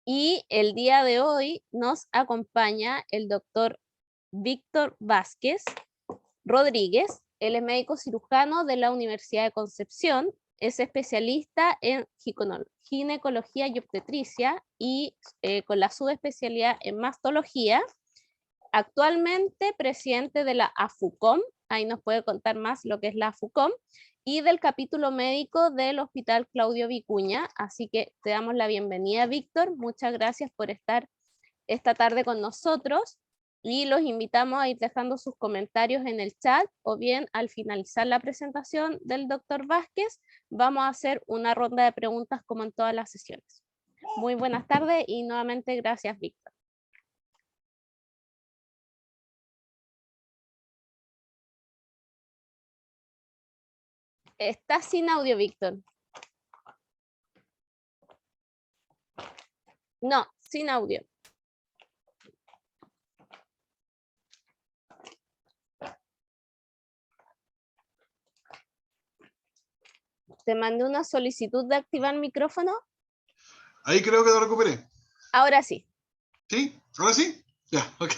Y el día de hoy nos acompaña el doctor Víctor Vázquez Rodríguez. Él es médico cirujano de la Universidad de Concepción, es especialista en ginecología y obstetricia y con la subespecialidad en mastología. Actualmente presidente de la AFUCOM, ahí nos puede contar más lo que es la AFUCOM, y del capítulo médico del Hospital Claudio Vicuña. Así que te damos la bienvenida, Víctor. Muchas gracias por estar esta tarde con nosotros y los invitamos a ir dejando sus comentarios en el chat o bien al finalizar la presentación del doctor Vázquez vamos a hacer una ronda de preguntas como en todas las sesiones. Muy buenas tardes y nuevamente gracias, Víctor. Estás sin audio, Víctor. No, sin audio. Te mandé una solicitud de activar micrófono. Ahí creo que lo recuperé. Ahora sí. ¿Sí? ¿Ahora sí? Ya, ok.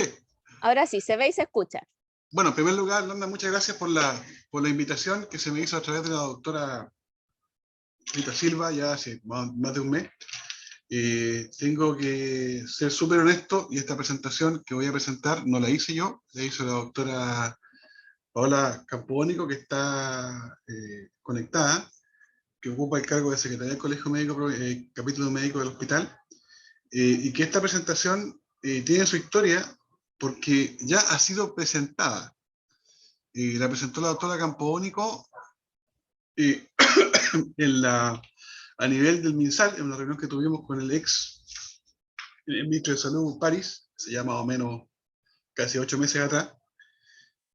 Ahora sí, se ve y se escucha. Bueno, en primer lugar, Landa, muchas gracias por la invitación que se me hizo a través de la doctora Rita Silva ya hace más de un mes. Tengo que ser súper honesto y esta presentación que voy a presentar no la hice yo, la hizo la doctora Paola Campodónico, que está conectada, que ocupa el cargo de secretaria del Colegio Médico, capítulo médico del hospital, y que esta presentación tiene su historia porque ya ha sido presentada. La presentó la doctora Campodónico a nivel del MinSal, en una reunión que tuvimos con el ministro de Salud, París, se llama más o menos casi 8 meses atrás.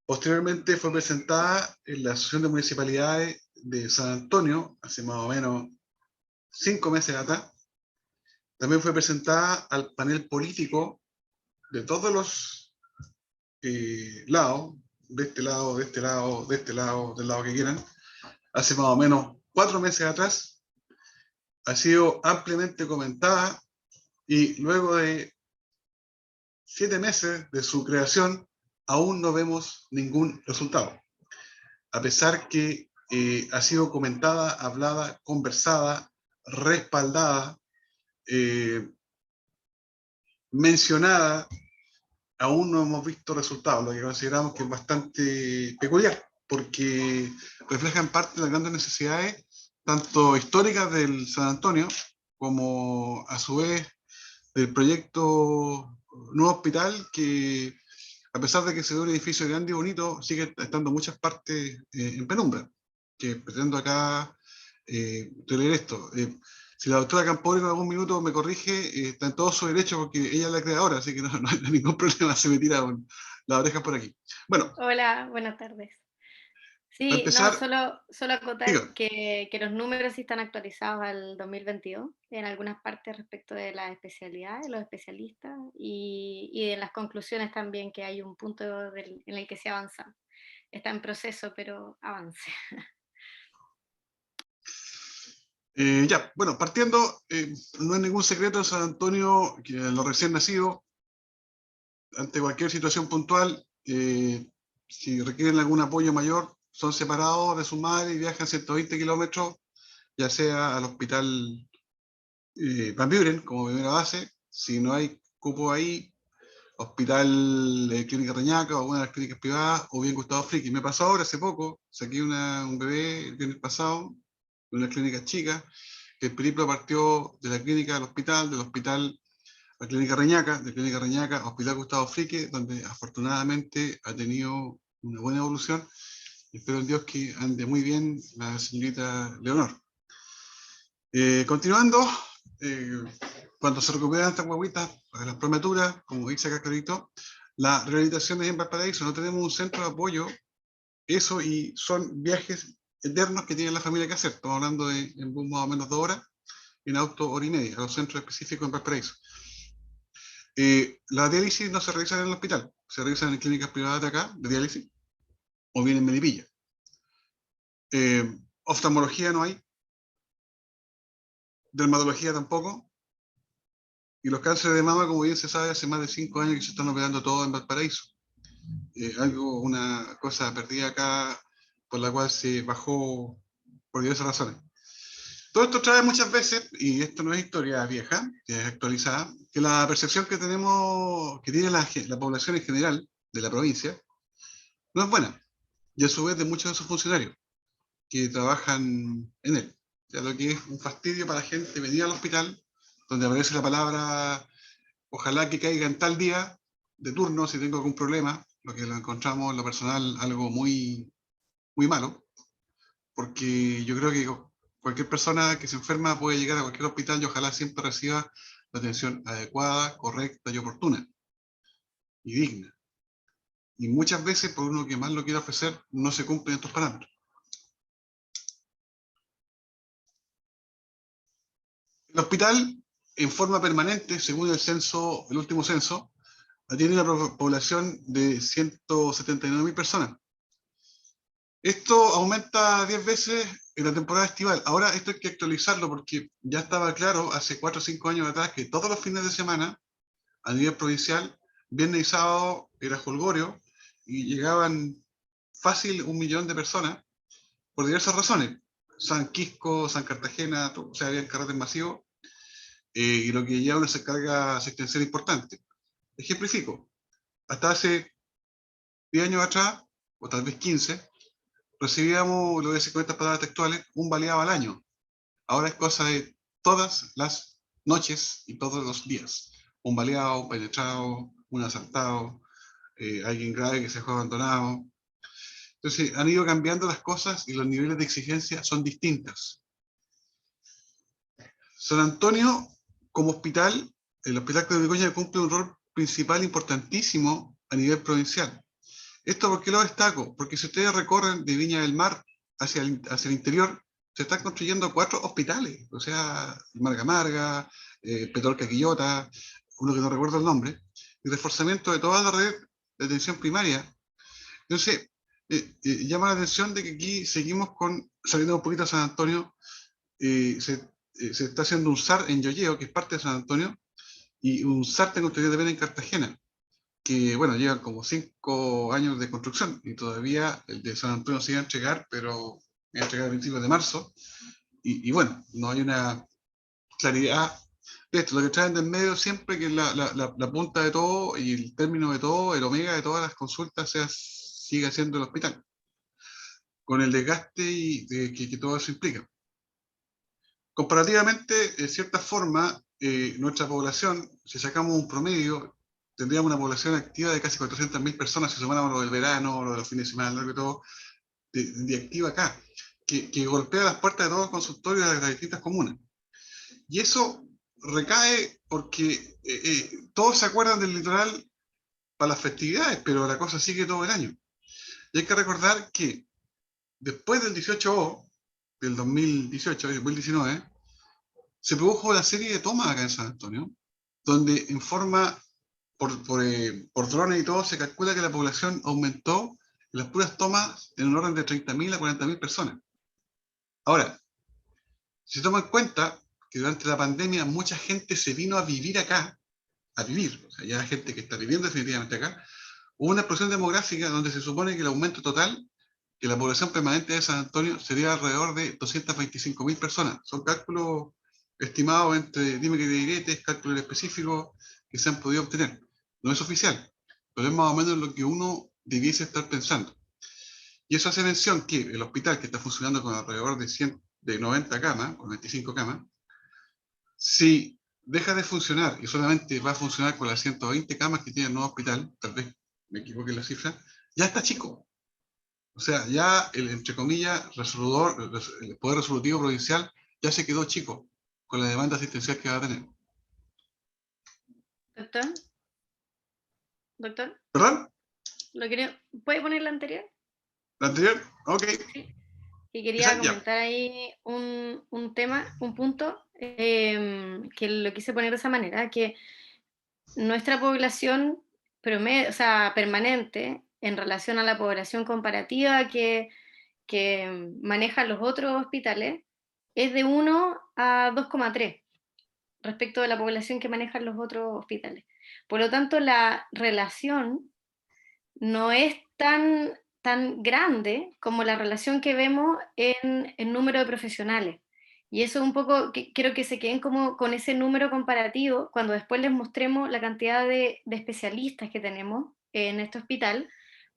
Posteriormente fue presentada en la Asociación de Municipalidades de San Antonio, hace más o menos 5 meses atrás. También fue presentada al panel político de todos los lados, de este lado, de este lado, de este lado, del lado que quieran, hace más o menos 4 meses atrás. Ha sido ampliamente comentada y luego de 7 meses de su creación aún no vemos ningún resultado. A pesar que ha sido comentada, hablada, conversada, respaldada, mencionada, aún no hemos visto resultados, lo que consideramos que es bastante peculiar, porque refleja en parte las grandes necesidades, tanto históricas del San Antonio, como a su vez del proyecto Nuevo Hospital, que a pesar de que se ve un edificio grande y bonito, sigue estando muchas partes en penumbra, que pretendo acá leer esto. Si la doctora Campori en algún minuto me corrige, está en todo su derecho porque ella es la creadora, así que no hay ningún problema, se me tira con las orejas por aquí. Bueno. Hola, buenas tardes. Para Sí, empezar, solo acotar diga. que los números sí están actualizados al 2022 en algunas partes respecto de las especialidades, los especialistas, y en las conclusiones también que hay un punto en el que se avanza. Está en proceso, pero avance. Ya, bueno, partiendo, no es ningún secreto en San Antonio que los recién nacidos, ante cualquier situación puntual, si requieren algún apoyo mayor, son separados de su madre y viajan 120 kilómetros, ya sea al hospital Van Buren como primera base, si no hay cupo ahí, hospital Clínica Reñaca o alguna de las clínicas privadas, o bien Gustavo Friki. Me pasó ahora hace poco, saqué un bebé el viernes pasado, de una clínica chica, que el periplo partió de la clínica al hospital, del hospital a Clínica Reñaca, de Clínica Reñaca a Hospital Gustavo Frique, donde afortunadamente ha tenido una buena evolución. Espero en Dios que ande muy bien la señorita Leonor. Continuando, cuando se recuperan estas guaguitas para las prematuras, como dice acá clarito, la rehabilitación es en Valparaíso, no tenemos un centro de apoyo, eso, y son viajes eternos que tiene la familia que hacer. Estamos hablando de en bus más o menos 2 horas, en auto hora y media, a los centros específicos en Valparaíso. La diálisis no se realiza en el hospital, se realiza en clínicas privadas de acá, de diálisis, o bien en Melipilla. Oftalmología no hay, dermatología tampoco, Y los cánceres de mama, como bien se sabe, hace más de 5 años que se están operando todo en Valparaíso. Una cosa perdida acá, por la cual se bajó por diversas razones. Todo esto trae muchas veces, y esto no es historia vieja, es actualizada, que la percepción que tenemos, que tiene la población en general de la provincia, no es buena, y a su vez de muchos de sus funcionarios que trabajan en él. O sea, lo que es un fastidio para la gente venir al hospital, donde aparece la palabra, ojalá que caiga en tal día de turno si tengo algún problema, lo que lo encontramos en lo personal algo muy, muy malo, porque yo creo que cualquier persona que se enferma puede llegar a cualquier hospital y ojalá siempre reciba la atención adecuada, correcta y oportuna, y digna. Y muchas veces, por uno que más lo quiera ofrecer, no se cumplen estos parámetros. El hospital, en forma permanente, según el último censo, tiene una población de 179.000 personas. Esto aumenta 10 veces en la temporada estival. Ahora esto hay que actualizarlo porque ya estaba claro hace 4 o 5 años atrás que todos los fines de semana, a nivel provincial, viernes y sábado era jolgorio y llegaban fácil 1 millón de personas por diversas razones. San Quisco, San Cartagena, o sea, había carretes masivos, y lo que lleva una carga asistencial importante. Ejemplifico, hasta hace 10 años atrás, o tal vez 15, recibíamos, lo voy a decir con estas palabras textuales, un baleado al año. Ahora es cosa de todas las noches y todos los días. Un baleado, un penetrado, un asaltado, alguien grave que se dejó abandonado. Entonces han ido cambiando las cosas y los niveles de exigencia son distintas. San Antonio, como hospital, el Hospital Clínico de Vicuña cumple un rol principal importantísimo a nivel provincial. ¿Esto por qué lo destaco? Porque si ustedes recorren de Viña del Mar hacia el interior, se están construyendo 4 hospitales, o sea, Marga Marga, Petorca Quillota, uno que no recuerdo el nombre, y reforzamiento de toda la red de atención primaria. Entonces, llama la atención de que aquí seguimos saliendo un poquito a San Antonio, se está haciendo un SAR en Yoyeo, que es parte de San Antonio, y un SAR tengo entendido también en Cartagena, que bueno, llevan como 5 años de construcción y todavía el de San Antonio se iba a entregar, pero se iba a entregar el 25 de marzo, y bueno, no hay una claridad de esto. Lo que traen del medio siempre que la punta de todo y el término de todo, el omega de todas las consultas sigue siendo el hospital, con el desgaste que todo eso implica. Comparativamente, en cierta forma, nuestra población, si sacamos un promedio, tendríamos una población activa de casi 400.000 personas, si sumáramos lo del verano, lo de los fines de semana, y todo, de activa acá, que golpea las puertas de todos los consultorios de las distintas comunas. Y eso recae porque todos se acuerdan del litoral para las festividades, pero la cosa sigue todo el año. Y hay que recordar que después del 18O, del 2018 y 2019, se produjo una serie de tomas acá en San Antonio, donde en forma, por drones y todo, se calcula que la población aumentó en las puras tomas en un orden de 30.000 a 40.000 personas. Ahora, si se toma en cuenta que durante la pandemia mucha gente se vino a vivir acá, a vivir, o sea, ya hay gente que está viviendo definitivamente acá, hubo una explosión demográfica donde se supone que el aumento total, que la población permanente de San Antonio sería alrededor de 225.000 personas. Son cálculos estimados entre dime que diretes, cálculos específicos que se han podido obtener. No es oficial, pero es más o menos lo que uno debiese estar pensando. Y eso hace mención que el hospital, que está funcionando con alrededor de 90 camas, con 25 camas, si deja de funcionar y solamente va a funcionar con las 120 camas que tiene el nuevo hospital, tal vez me equivoque en la cifra, ya está chico. O sea, ya el, entre comillas, el Poder Resolutivo Provincial ya se quedó chico con la demanda asistencial que va a tener. Doctor, doctor, ¿Perdón? ¿puede poner la anterior? ¿La anterior? Ok. Sí. Y quería Ya. comentar ahí un tema, un punto, que lo quise poner de esa manera, que nuestra población promedio, o sea, permanente en relación a la población comparativa que manejan los otros hospitales es de 1 a 2,3. respecto de la población que manejan los otros hospitales. Por lo tanto, la relación no es tan, tan grande como la relación que vemos en el número de profesionales. Y eso un poco, quiero que se queden como con ese número comparativo cuando después les mostremos la cantidad de especialistas que tenemos en este hospital,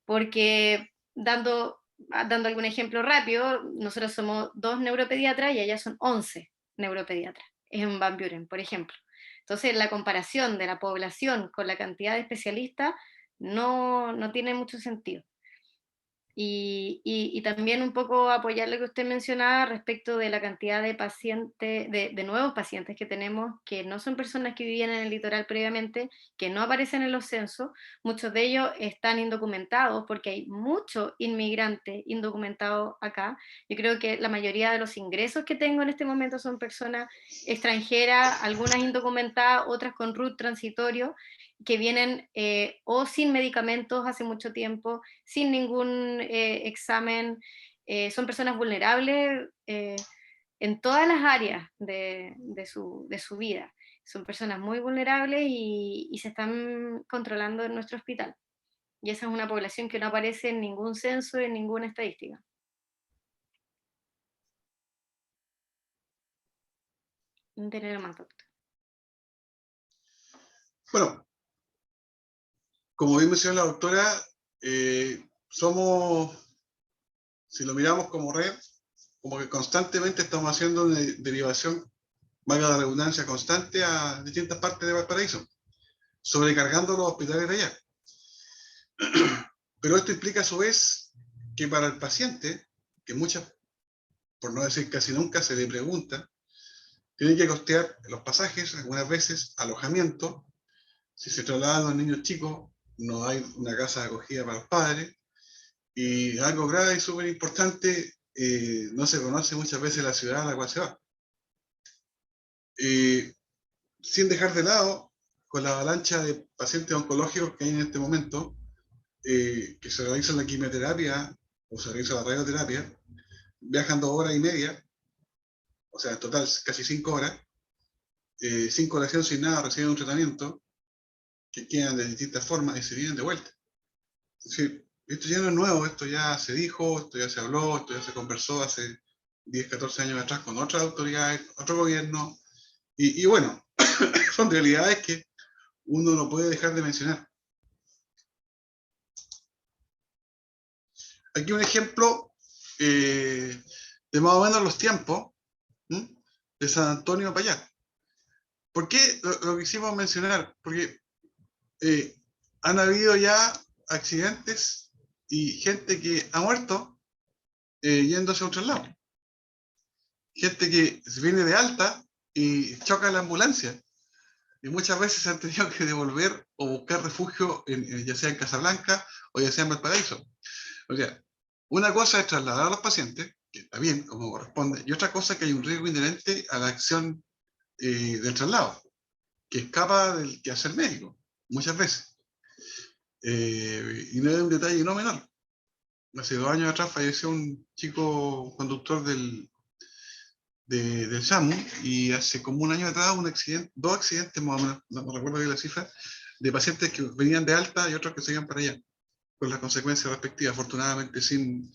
porque dando algún ejemplo rápido, nosotros somos 2 neuropediatras y allá son 11 neuropediatras, en Van Buren, por ejemplo. Entonces, la comparación de la población con la cantidad de especialistas no tiene mucho sentido. Y también un poco apoyar lo que usted mencionaba respecto de la cantidad de pacientes, de nuevos pacientes que tenemos, que no son personas que vivían en el litoral previamente, que no aparecen en los censos, muchos de ellos están indocumentados porque hay muchos inmigrantes indocumentados acá. Yo creo que la mayoría de los ingresos que tengo en este momento son personas extranjeras, algunas indocumentadas, otras con RUT transitorio, que vienen o sin medicamentos hace mucho tiempo, sin ningún examen, son personas vulnerables en todas las áreas de su vida. Son personas muy vulnerables y se están controlando en nuestro hospital. Y esa es una población que no aparece en ningún censo, en ninguna estadística. Un tener más, doctor. Bueno, como bien mencionó la doctora, somos, si lo miramos como red, como que constantemente estamos haciendo una derivación, valga la redundancia, constante a distintas partes de Valparaíso, sobrecargando los hospitales de allá. Pero esto implica a su vez que para el paciente, que muchas, por no decir casi nunca, se le pregunta, tiene que costear los pasajes, algunas veces alojamiento. Si se trasladan los niños chicos, no hay una casa de acogida para los padres. Y algo grave y súper importante, no se conoce muchas veces la ciudad a la cual se va. Sin dejar de lado, con la avalancha de pacientes oncológicos que hay en este momento, que se realiza la quimioterapia o se realiza la radioterapia, viajan 2 horas y media, o sea, en total casi 5 horas, sin colación, sin nada, reciben un tratamiento, que quedan de distintas formas y se vienen de vuelta. Es decir, esto ya no es nuevo, esto ya se dijo, esto ya se habló, esto ya se conversó hace 10, 14 años atrás con otras autoridades, otro gobierno, y bueno, son realidades que uno no puede dejar de mencionar. Aquí un ejemplo de más o menos los tiempos de San Antonio para allá. ¿Por qué lo quisimos mencionar? Porque han habido ya accidentes y gente que ha muerto yéndose a otro lado. Gente que viene de alta y choca la ambulancia. Y muchas veces se han tenido que devolver o buscar refugio ya sea en Casablanca o ya sea en Valparaíso. O sea, una cosa es trasladar a los pacientes, que está bien, como corresponde, y otra cosa es que hay un riesgo inherente a la acción del traslado, que escapa del quehacer médico, muchas veces. Y no es un detalle no menor. Hace 2 años atrás falleció un chico, un conductor del SAMU, y hace como un año atrás un accidente, 2 accidentes más o menos, no recuerdo bien la cifra, de pacientes que venían de alta y otros que se iban para allá, con las consecuencias respectivas, afortunadamente sin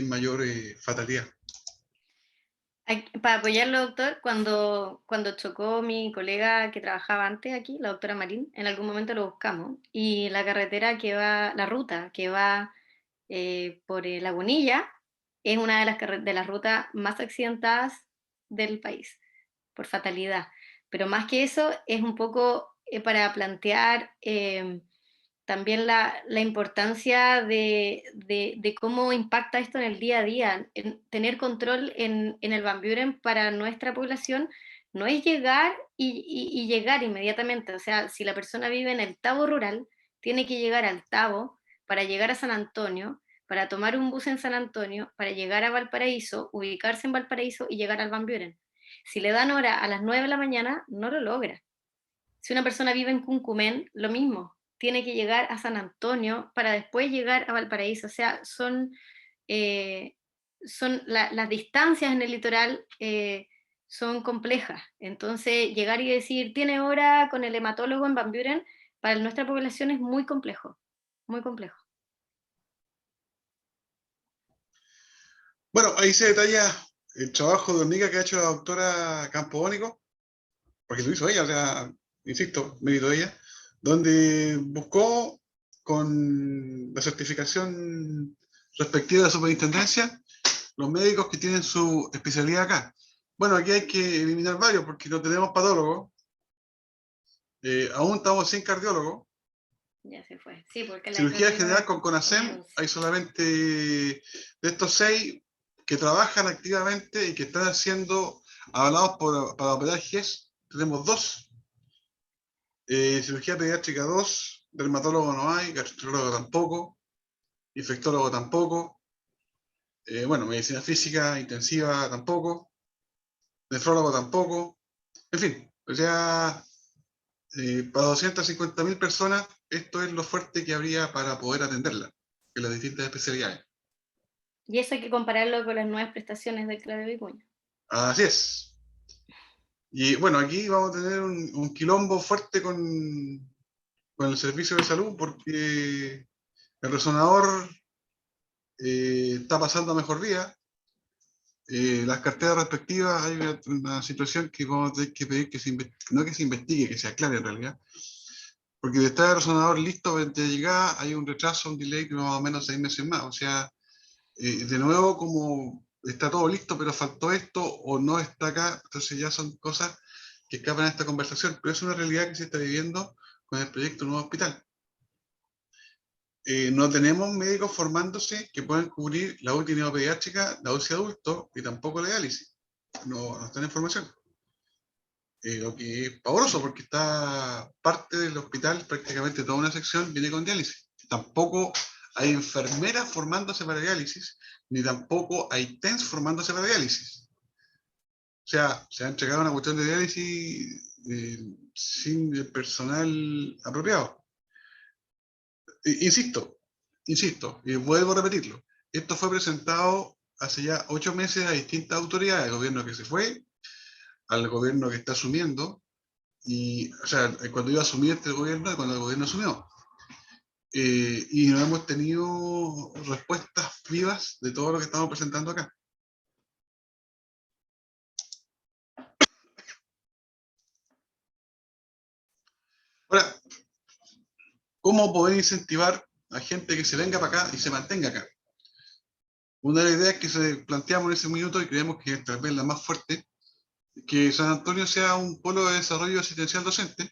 mayor fatalidad. Para apoyarlo, doctor, cuando chocó mi colega que trabajaba antes aquí, la doctora Marín, en algún momento lo buscamos, y la carretera que va, la ruta que va por Lagunilla, es una de las rutas más accidentadas del país, por fatalidad. Pero más que eso, es un poco para plantear también la importancia de cómo impacta esto en el día a día. Tener control en el Van Buren para nuestra población no es llegar y llegar inmediatamente. O sea, si la persona vive en el Tabo rural, tiene que llegar al Tabo para llegar a San Antonio, para tomar un bus en San Antonio, para llegar a Valparaíso, ubicarse en Valparaíso y llegar al Van Buren. Si le dan hora a las 9 de la mañana, no lo logra. Si una persona vive en Cuncumén, lo mismo, tiene que llegar a San Antonio para después llegar a Valparaíso. O sea, son las distancias en el litoral son complejas. Entonces, llegar y decir, tiene hora con el hematólogo en Van Buren, para nuestra población es muy complejo, muy complejo. Bueno, ahí se detalla el trabajo de hormiga que ha hecho la doctora Campodónico, porque lo hizo ella, o sea, insisto, mérito de ella, donde buscó con la certificación respectiva de la superintendencia los médicos que tienen su especialidad acá. Bueno, aquí hay que eliminar varios porque no tenemos patólogos, aún estamos sin cardiólogos. Ya se fue. Sí, porque la Cirugía general con CONASEM, hay solamente de estos 6 que trabajan activamente y que están siendo avalados para operar GES, tenemos 2. Cirugía pediátrica 2, dermatólogo no hay, gastroenterólogo tampoco, infectólogo tampoco, bueno, medicina física intensiva tampoco, nefrólogo tampoco, en fin, o sea, para 250.000 personas, esto es lo fuerte que habría para poder atenderla en las distintas especialidades. Y eso hay que compararlo con las nuevas prestaciones del Claudio Vicuña. Así es. Y bueno, aquí vamos a tener un quilombo fuerte con el servicio de salud porque el resonador está pasando a mejor día. Las carteras respectivas, hay una situación que vamos a tener que pedir que no que se investigue, que se aclare en realidad. Porque de estar el resonador listo de llegada, hay un retraso, un delay de más o menos 6 meses más. O sea, de nuevo, como está todo listo, pero faltó esto o no está acá, entonces ya son cosas que escapan a esta conversación, pero es una realidad que se está viviendo con el proyecto Nuevo Hospital. No tenemos médicos formándose que puedan cubrir la UTI neopediátrica, la UCI adulto y tampoco la diálisis. No está en información. Lo que es pavoroso porque está parte del hospital, prácticamente toda una sección viene con diálisis. Tampoco hay enfermeras formándose para diálisis, ni tampoco hay TENS formándose para diálisis. O sea, se ha entregado una cuestión de diálisis sin el personal apropiado. Insisto, y vuelvo a repetirlo. Esto fue presentado hace ya 8 meses a distintas autoridades, el gobierno que se fue, al gobierno que está asumiendo, y, o sea, cuando iba a asumir este gobierno y cuando el gobierno asumió. Y no hemos tenido respuestas vivas de todo lo que estamos presentando acá. Ahora, ¿cómo poder incentivar a gente que se venga para acá y se mantenga acá? Una de las ideas que se planteamos en ese minuto y creemos que tal vez la más fuerte, que San Antonio sea un polo de desarrollo asistencial docente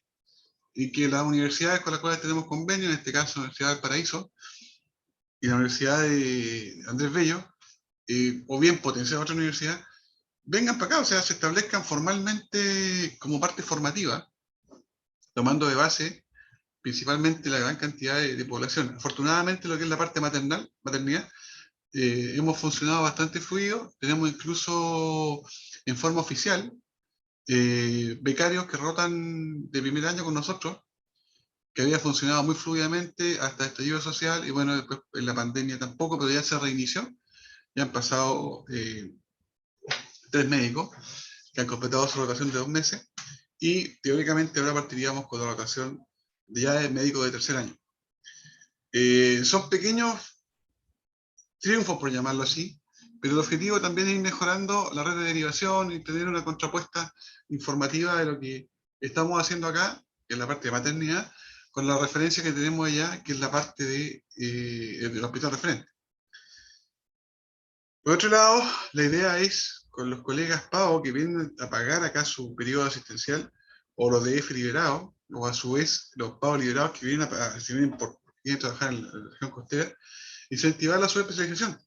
y que las universidades con las cuales tenemos convenio, en este caso la Universidad del Paraíso y la Universidad de Andrés Bello, o bien potenciar otra universidad, vengan para acá, o sea, se establezcan formalmente como parte formativa, tomando de base principalmente la gran cantidad de población. Afortunadamente, lo que es la parte maternidad, hemos funcionado bastante fluido, tenemos incluso en forma oficial becarios que rotan de primer año con nosotros, que había funcionado muy fluidamente hasta el estallido social, y bueno, después en la pandemia tampoco, pero ya se reinició, ya han pasado 3 médicos que han completado su rotación de 2 meses, y teóricamente ahora partiríamos con la rotación de ya de médicos de tercer año. Son pequeños triunfos, por llamarlo así, pero el objetivo también es ir mejorando la red de derivación y tener una contrapuesta informativa de lo que estamos haciendo acá, que es la parte de maternidad, con la referencia que tenemos allá, que es la parte del hospital referente. Por otro lado, la idea es, con los colegas PAO que vienen a pagar acá su periodo asistencial, o los DF liberados, o a su vez los PAO liberados que vienen a trabajar en la región costera, incentivar la subespecialización.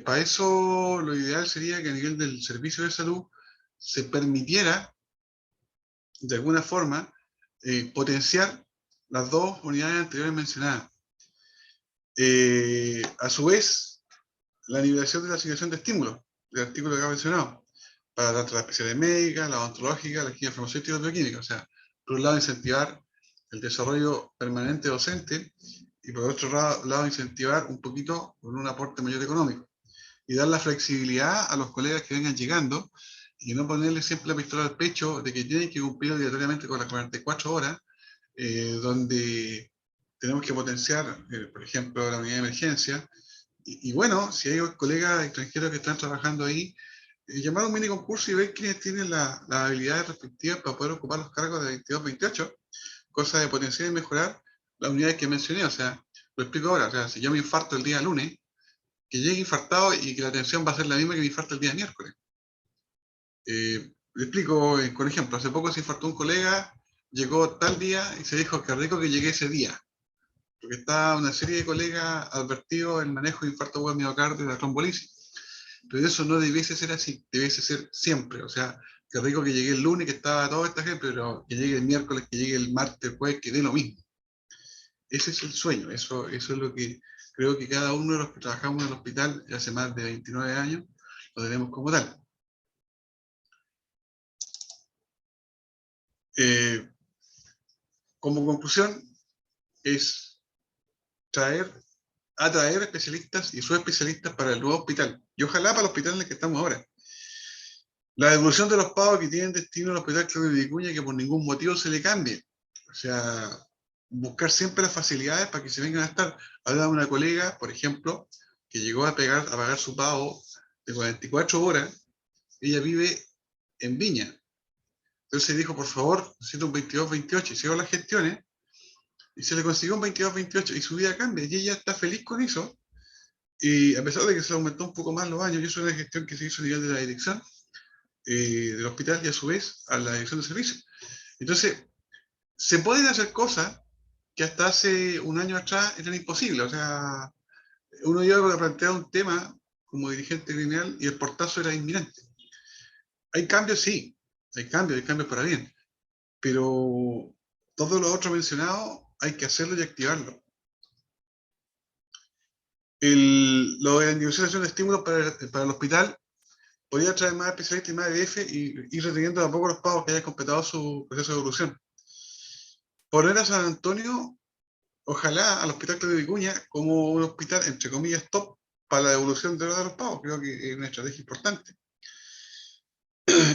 Para eso, lo ideal sería que a nivel del servicio de salud se permitiera, de alguna forma, potenciar las 2 unidades anteriores mencionadas. A su vez, la liberación de la asignación de estímulos, del artículo que acabo mencionado, para tanto las especialidades médicas, la odontológica, la química farmacéutica y la bioquímica. O sea, por un lado, incentivar el desarrollo permanente docente y por otro lado, incentivar un poquito con un aporte mayor económico y dar la flexibilidad a los colegas que vengan llegando y no ponerle siempre la pistola al pecho de que tienen que cumplir obligatoriamente con las 44 horas, donde tenemos que potenciar, por ejemplo, la unidad de emergencia. Y bueno, si hay colegas extranjeros que están trabajando ahí, llamar a un mini concurso y ver quiénes tienen las habilidades respectivas para poder ocupar los cargos de 22-28, cosa de potenciar y mejorar las unidades que mencioné. O sea, lo explico ahora, o sea, si yo me infarto el día lunes, que llegue infartado y que la atención va a ser la misma que me infarto el día miércoles. Le explico con ejemplo, hace poco se infartó un colega, llegó tal día y se dijo que rico que llegué ese día, porque está una serie de colegas advertidos el manejo de infarto agudo miocardio y la trombolisis. Pero eso no debiese ser así, debiese ser siempre. O sea, qué rico que llegue el lunes, que estaba toda esta gente, pero que llegue el miércoles, que llegue el martes, el jueves, que dé lo mismo. Ese es el sueño, eso es lo que creo que cada uno de los que trabajamos en el hospital hace más de 29 años lo tenemos como tal. Como conclusión, es atraer especialistas y subespecialistas para el nuevo hospital. Y ojalá para el hospital en el que estamos ahora. La devolución de los pagos que tienen destino al hospital Claudio Vicuña, que por ningún motivo se le cambie. O sea, buscar siempre las facilidades para que se vengan a estar. Habla una colega, por ejemplo, que llegó a pagar su pago de 44 horas. Ella vive en Viña. Entonces dijo, por favor, necesito un 22-28. Hicieron las gestiones y se le consiguió un 22-28 y su vida cambia. Y ella está feliz con eso. Y a pesar de que se le aumentó un poco más los años, y eso es una gestión que se hizo a nivel de la dirección del hospital y a su vez a la dirección de servicios. Entonces, se pueden hacer cosas que hasta hace un año atrás eran imposibles. O sea, uno iba a plantear un tema como dirigente gremial y el portazo era inminente. Hay cambios, sí, hay cambios para bien, pero todo lo otro mencionado hay que hacerlo y activarlo. Lo de la individualización de estímulos para el hospital podría traer más especialistas y más EDF y ir reteniendo a poco los pagos que hayan completado su proceso de evolución. Poner a San Antonio, ojalá al hospital Claudio Vicuña, como un hospital, entre comillas, top para la devolución de los pagos. Creo que es una estrategia importante.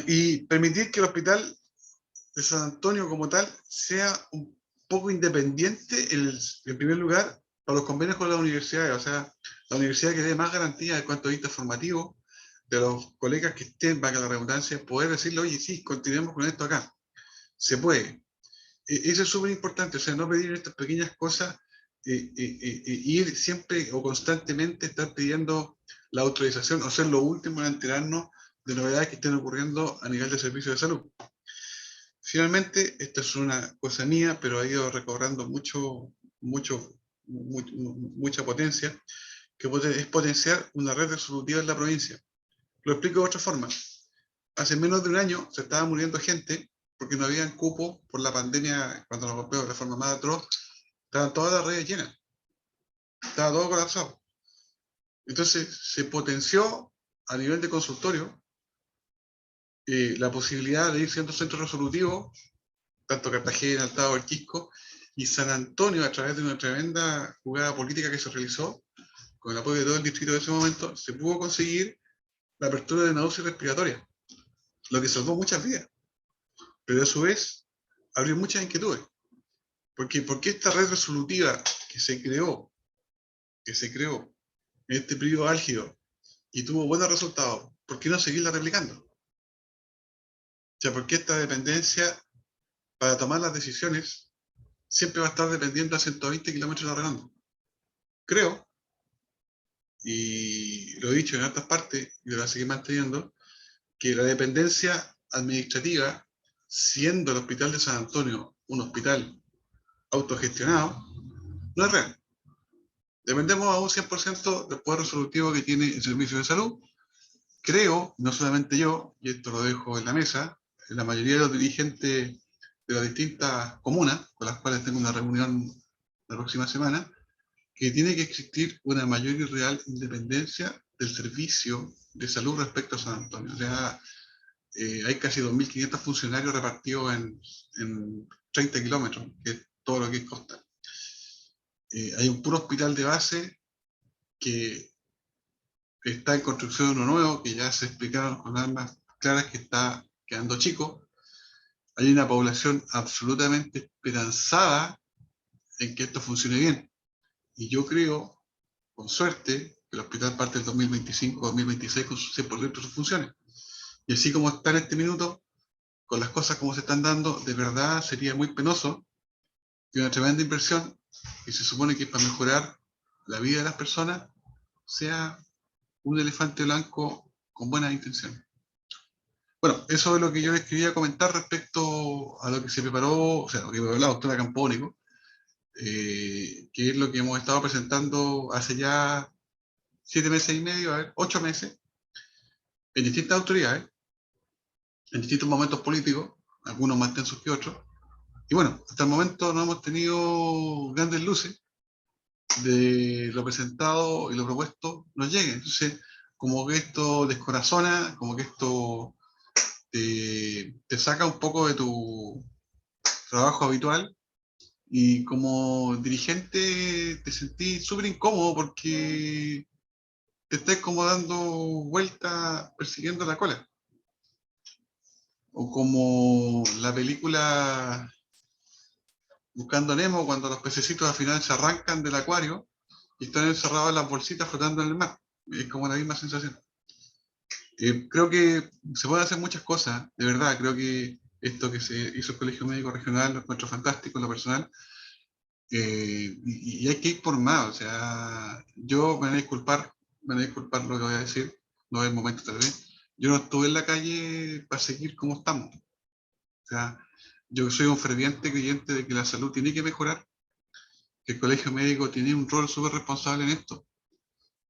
Y permitir que el hospital de San Antonio como tal sea un poco independiente en primer lugar para los convenios con las universidades, o sea, la universidad que dé más garantías de cuanto a vista formativo de los colegas que estén, valga la redundancia, poder decirle, oye, sí, continuemos con esto acá. Se puede. Eso es súper importante, o sea, no pedir estas pequeñas cosas, ir siempre o constantemente estar pidiendo la autorización o ser lo último en enterarnos de novedades que estén ocurriendo a nivel de servicios de salud. Finalmente, esta es una cosa mía, pero ha ido recobrando mucha potencia, que es potenciar una red resolutiva en la provincia. Lo explico de otra forma. Hace menos de un año se estaba muriendo gente porque no había cupo por la pandemia, cuando nos golpeó de forma más atroz, estaban todas las redes llenas, estaba todo colapsado. Entonces se potenció a nivel de consultorio la posibilidad de ir siendo centro resolutivo, tanto Cartagena, Altao, El Quisco, y San Antonio, a través de una tremenda jugada política que se realizó, con el apoyo de todo el distrito de ese momento, se pudo conseguir la apertura de una UCI respiratoria, lo que salvó muchas vidas. Pero a su vez, abrió muchas inquietudes. Porque esta red resolutiva que se creó en este periodo álgido y tuvo buenos resultados, ¿por qué no seguirla replicando? O sea, ¿por qué esta dependencia para tomar las decisiones siempre va a estar dependiendo a 120 kilómetros de redonda? Creo, y lo he dicho en otras partes y lo voy a seguir manteniendo, que la dependencia administrativa, siendo el Hospital de San Antonio un hospital autogestionado, no es real. Dependemos a un 100% del poder resolutivo que tiene el servicio de salud. Creo, no solamente yo, y esto lo dejo en la mesa, la mayoría de los dirigentes de las distintas comunas, con las cuales tengo una reunión la próxima semana, que tiene que existir una mayor y real independencia del servicio de salud respecto a San Antonio. O sea, hay casi 2.500 funcionarios repartidos en 30 kilómetros, que es todo lo que es costa. Hay un puro hospital de base que está en construcción uno nuevo, que ya se explicaron con ambas claras que está quedando chico. Hay una población absolutamente esperanzada en que esto funcione bien. Y yo creo, con suerte, que el hospital parte del 2025-2026 con su 100% de sus funciones. Y así como está en este minuto, con las cosas como se están dando, de verdad sería muy penoso que una tremenda inversión, que se supone que es para mejorar la vida de las personas, sea un elefante blanco con buenas intenciones. Bueno, eso es lo que yo les quería comentar respecto a lo que se preparó, o sea, lo que preparó la doctora Campónico, que es lo que hemos estado presentando hace ya 7 meses y medio, 8 meses, en distintas autoridades, en distintos momentos políticos, algunos más tensos que otros. Y bueno, hasta el momento no hemos tenido grandes luces de lo presentado y lo propuesto nos llegue. Entonces, como que esto descorazona, como que esto te saca un poco de tu trabajo habitual y como dirigente te sentís súper incómodo porque te estás como dando vueltas persiguiendo la cola. O como la película Buscando a Nemo, cuando los pececitos al final se arrancan del acuario y están encerrados en las bolsitas flotando en el mar. Es como la misma sensación. Creo que se pueden hacer muchas cosas, de verdad. Creo que esto que se hizo el Colegio Médico Regional lo encuentro fantástico en lo personal. Y hay que ir por más. O sea, yo me van a disculpar lo que voy a decir, no es el momento tal vez. Yo no estuve en la calle para seguir como estamos. O sea, yo soy un ferviente creyente de que la salud tiene que mejorar, que el Colegio Médico tiene un rol súper responsable en esto,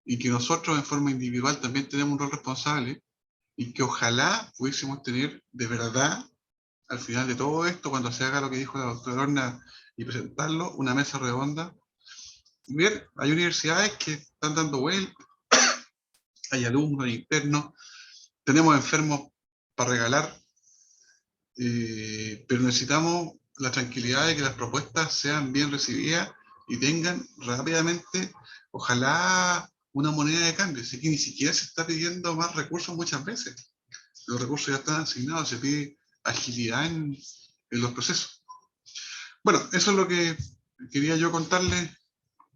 y que nosotros en forma individual también tenemos un rol responsable, y que ojalá pudiésemos tener de verdad, al final de todo esto, cuando se haga lo que dijo la doctora Horna y presentarlo, una mesa redonda. Y ver, hay universidades que están dando vueltas, hay alumnos, hay internos, tenemos enfermos para regalar, pero necesitamos la tranquilidad de que las propuestas sean bien recibidas y tengan rápidamente, ojalá, una moneda de cambio. Así que ni siquiera se está pidiendo más recursos muchas veces. Los recursos ya están asignados, se pide agilidad en los procesos. Bueno, eso es lo que quería yo contarles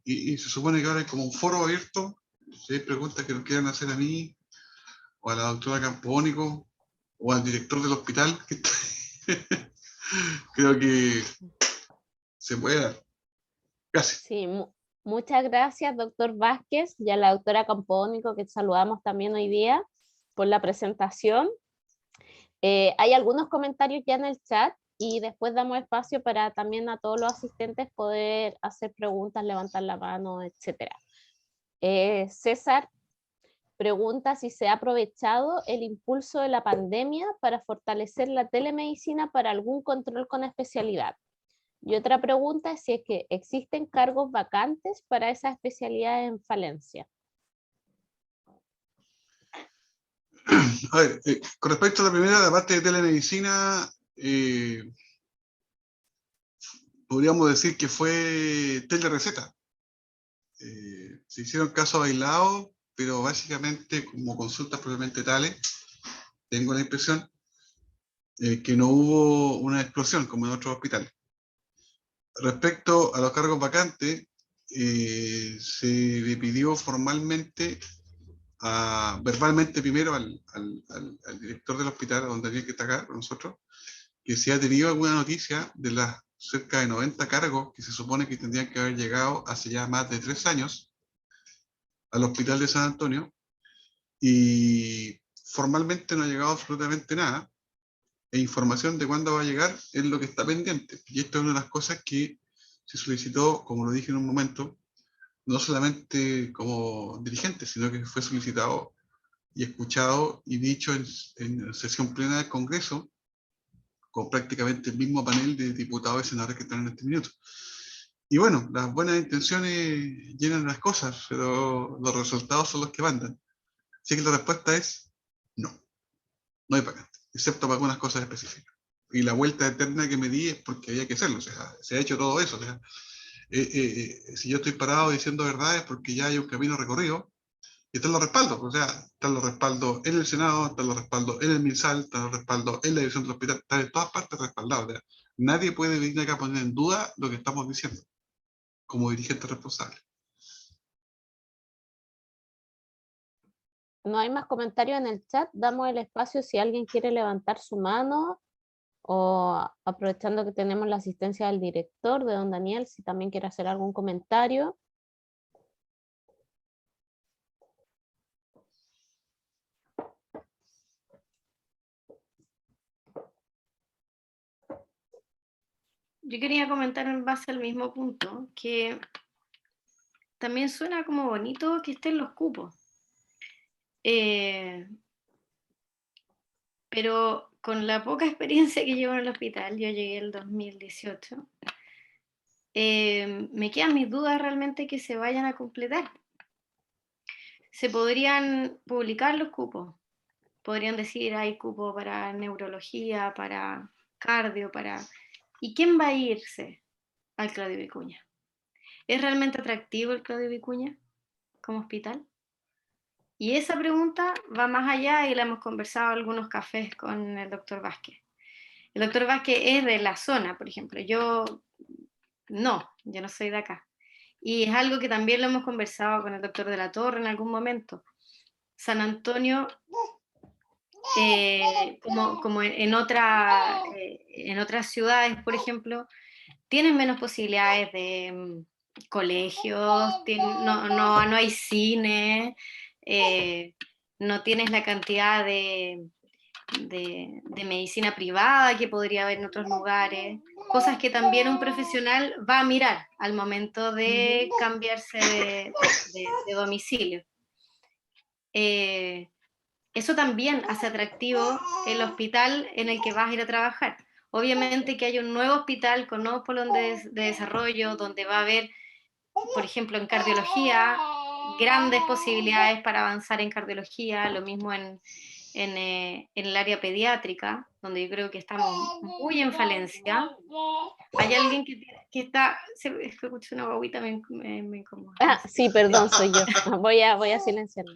y se supone que ahora hay como un foro abierto. Si hay preguntas que nos quieran hacer a mí o a la doctora Campónico o al director del hospital, que creo que se puede dar. Gracias. Sí, muchas gracias, doctor Vázquez, y a la doctora Campónico, que saludamos también hoy día por la presentación. Hay algunos comentarios ya en el chat y después damos espacio para también a todos los asistentes poder hacer preguntas, levantar la mano, etc. César pregunta si se ha aprovechado el impulso de la pandemia para fortalecer la telemedicina para algún control con especialidad. Y otra pregunta es si es que existen cargos vacantes para esa especialidad en Falencia. A ver, con respecto a la primera, la parte de telemedicina, podríamos decir que fue telereceta. Se hicieron casos aislados, pero básicamente como consultas propiamente tales, tengo la impresión que no hubo una explosión como en otros hospitales. Respecto a los cargos vacantes, se le pidió formalmente, verbalmente primero al director del hospital, donde tenía que estar acá con nosotros, que si ha tenido alguna noticia de las cerca de 90 cargos que se supone que tendrían que haber llegado hace ya más de 3 años al hospital de San Antonio, y formalmente no ha llegado absolutamente nada, e información de cuándo va a llegar es lo que está pendiente. Y esto es una de las cosas que se solicitó, como lo dije en un momento, no solamente como dirigente, sino que fue solicitado y escuchado y dicho en sesión plena del Congreso, con prácticamente el mismo panel de diputados y senadores que están en este minuto. Y bueno, las buenas intenciones llenan las cosas, pero los resultados son los que mandan. Así que la respuesta es no, no hay vacante, excepto para algunas cosas específicas. Y la vuelta eterna que me di es porque había que hacerlo, o sea, se ha hecho todo eso. O sea, si yo estoy parado diciendo verdades porque ya hay un camino recorrido, Y están los respaldos, o sea, están los respaldos en el Senado, están los respaldos en el MinSal, están los respaldos en la dirección del hospital, están en todas partes respaldados. O sea, nadie puede venir acá a poner en duda lo que estamos diciendo como dirigente responsable. No hay más comentarios en el chat. Damos el espacio si alguien quiere levantar su mano o aprovechando que tenemos la asistencia del director, de don Daniel, si también quiere hacer algún comentario. Yo quería comentar en base al mismo punto, que también suena como bonito que estén los cupos. Pero con la poca experiencia que llevo en el hospital, yo llegué el 2018, me quedan mis dudas realmente que se vayan a completar. Se podrían publicar los cupos, podrían decir hay cupo para neurología, para cardio, para... ¿Y quién va a irse al Claudio Vicuña? ¿Es realmente atractivo el Claudio Vicuña como hospital? Y esa pregunta va más allá y la hemos conversado en algunos cafés con el doctor Vázquez. El doctor Vázquez es de la zona, por ejemplo. Yo no soy de acá. Y es algo que también lo hemos conversado con el doctor de la Torre en algún momento. San Antonio, como en otras ciudades, por ejemplo, tienen menos posibilidades de colegios, no hay cine, no tienes la cantidad de medicina privada que podría haber en otros lugares, cosas que también un profesional va a mirar al momento de cambiarse de domicilio. Eso también hace atractivo el hospital en el que vas a ir a trabajar. Obviamente que hay un nuevo hospital con nuevos polos de desarrollo, donde va a haber, por ejemplo, en cardiología, grandes posibilidades para avanzar en cardiología, lo mismo en el área pediátrica, donde yo creo que estamos muy en falencia. Hay alguien que está, escucho una guaguita, me incomoda. Ah, sí, perdón, soy yo. Voy a silenciarlo.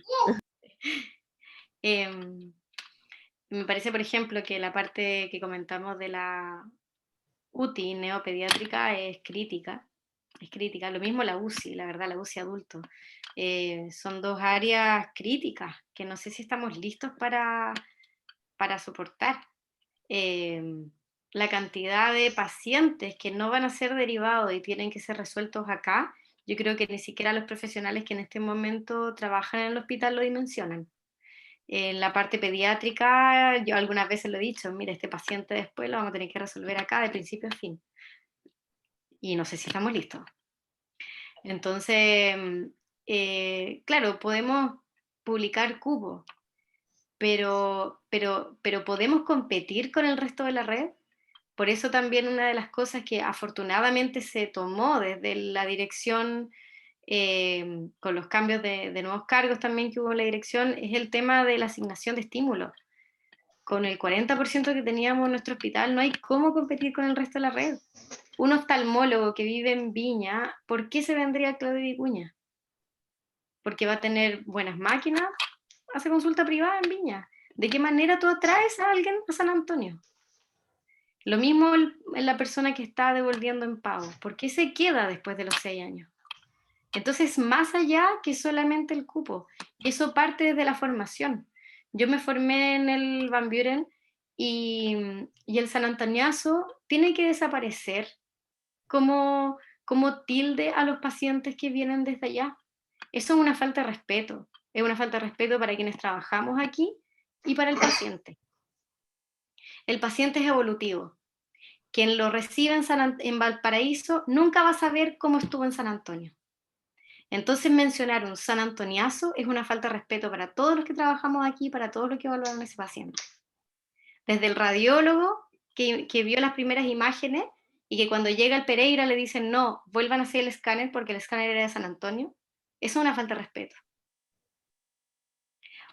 Me parece, por ejemplo, que la parte que comentamos de la UTI neopediátrica es crítica. Lo mismo la UCI, la verdad, la UCI adulto. Son dos áreas críticas que no sé si estamos listos para soportar. La cantidad de pacientes que no van a ser derivados y tienen que ser resueltos acá, yo creo que ni siquiera los profesionales que en este momento trabajan en el hospital lo dimensionan. En la parte pediátrica, yo algunas veces lo he dicho, mira, este paciente después lo vamos a tener que resolver acá de principio a fin. Y no sé si estamos listos. Entonces, claro, podemos publicar cupos, pero podemos competir con el resto de la red. Por eso también una de las cosas que afortunadamente se tomó desde la dirección, con los cambios de nuevos cargos también que hubo en la dirección, es el tema de la asignación de estímulos. Con el 40% que teníamos en nuestro hospital no hay cómo competir con el resto de la red. Un oftalmólogo que vive en Viña, ¿por qué se vendría a Claudio Vicuña? Porque va a tener buenas máquinas, hace consulta privada en Viña. ¿De qué manera tú atraes a alguien a San Antonio? Lo mismo en la persona que está devolviendo en pago. ¿Por qué se queda después de los 6 años? Entonces, más allá que solamente el cupo, eso parte desde la formación. Yo me formé en el Van Buren y el San Antoniazo tiene que desaparecer como tilde a los pacientes que vienen desde allá. Eso es una falta de respeto. Es una falta de respeto para quienes trabajamos aquí y para el paciente. El paciente es evolutivo. Quien lo recibe en Valparaíso nunca va a saber cómo estuvo en San Antonio. Entonces mencionar un San Antoniazo es una falta de respeto para todos los que trabajamos aquí, para todos los que evaluaron a ese paciente. Desde el radiólogo que vio las primeras imágenes y que cuando llega al Pereira le dicen no, vuelvan a hacer el escáner porque el escáner era de San Antonio, eso es una falta de respeto.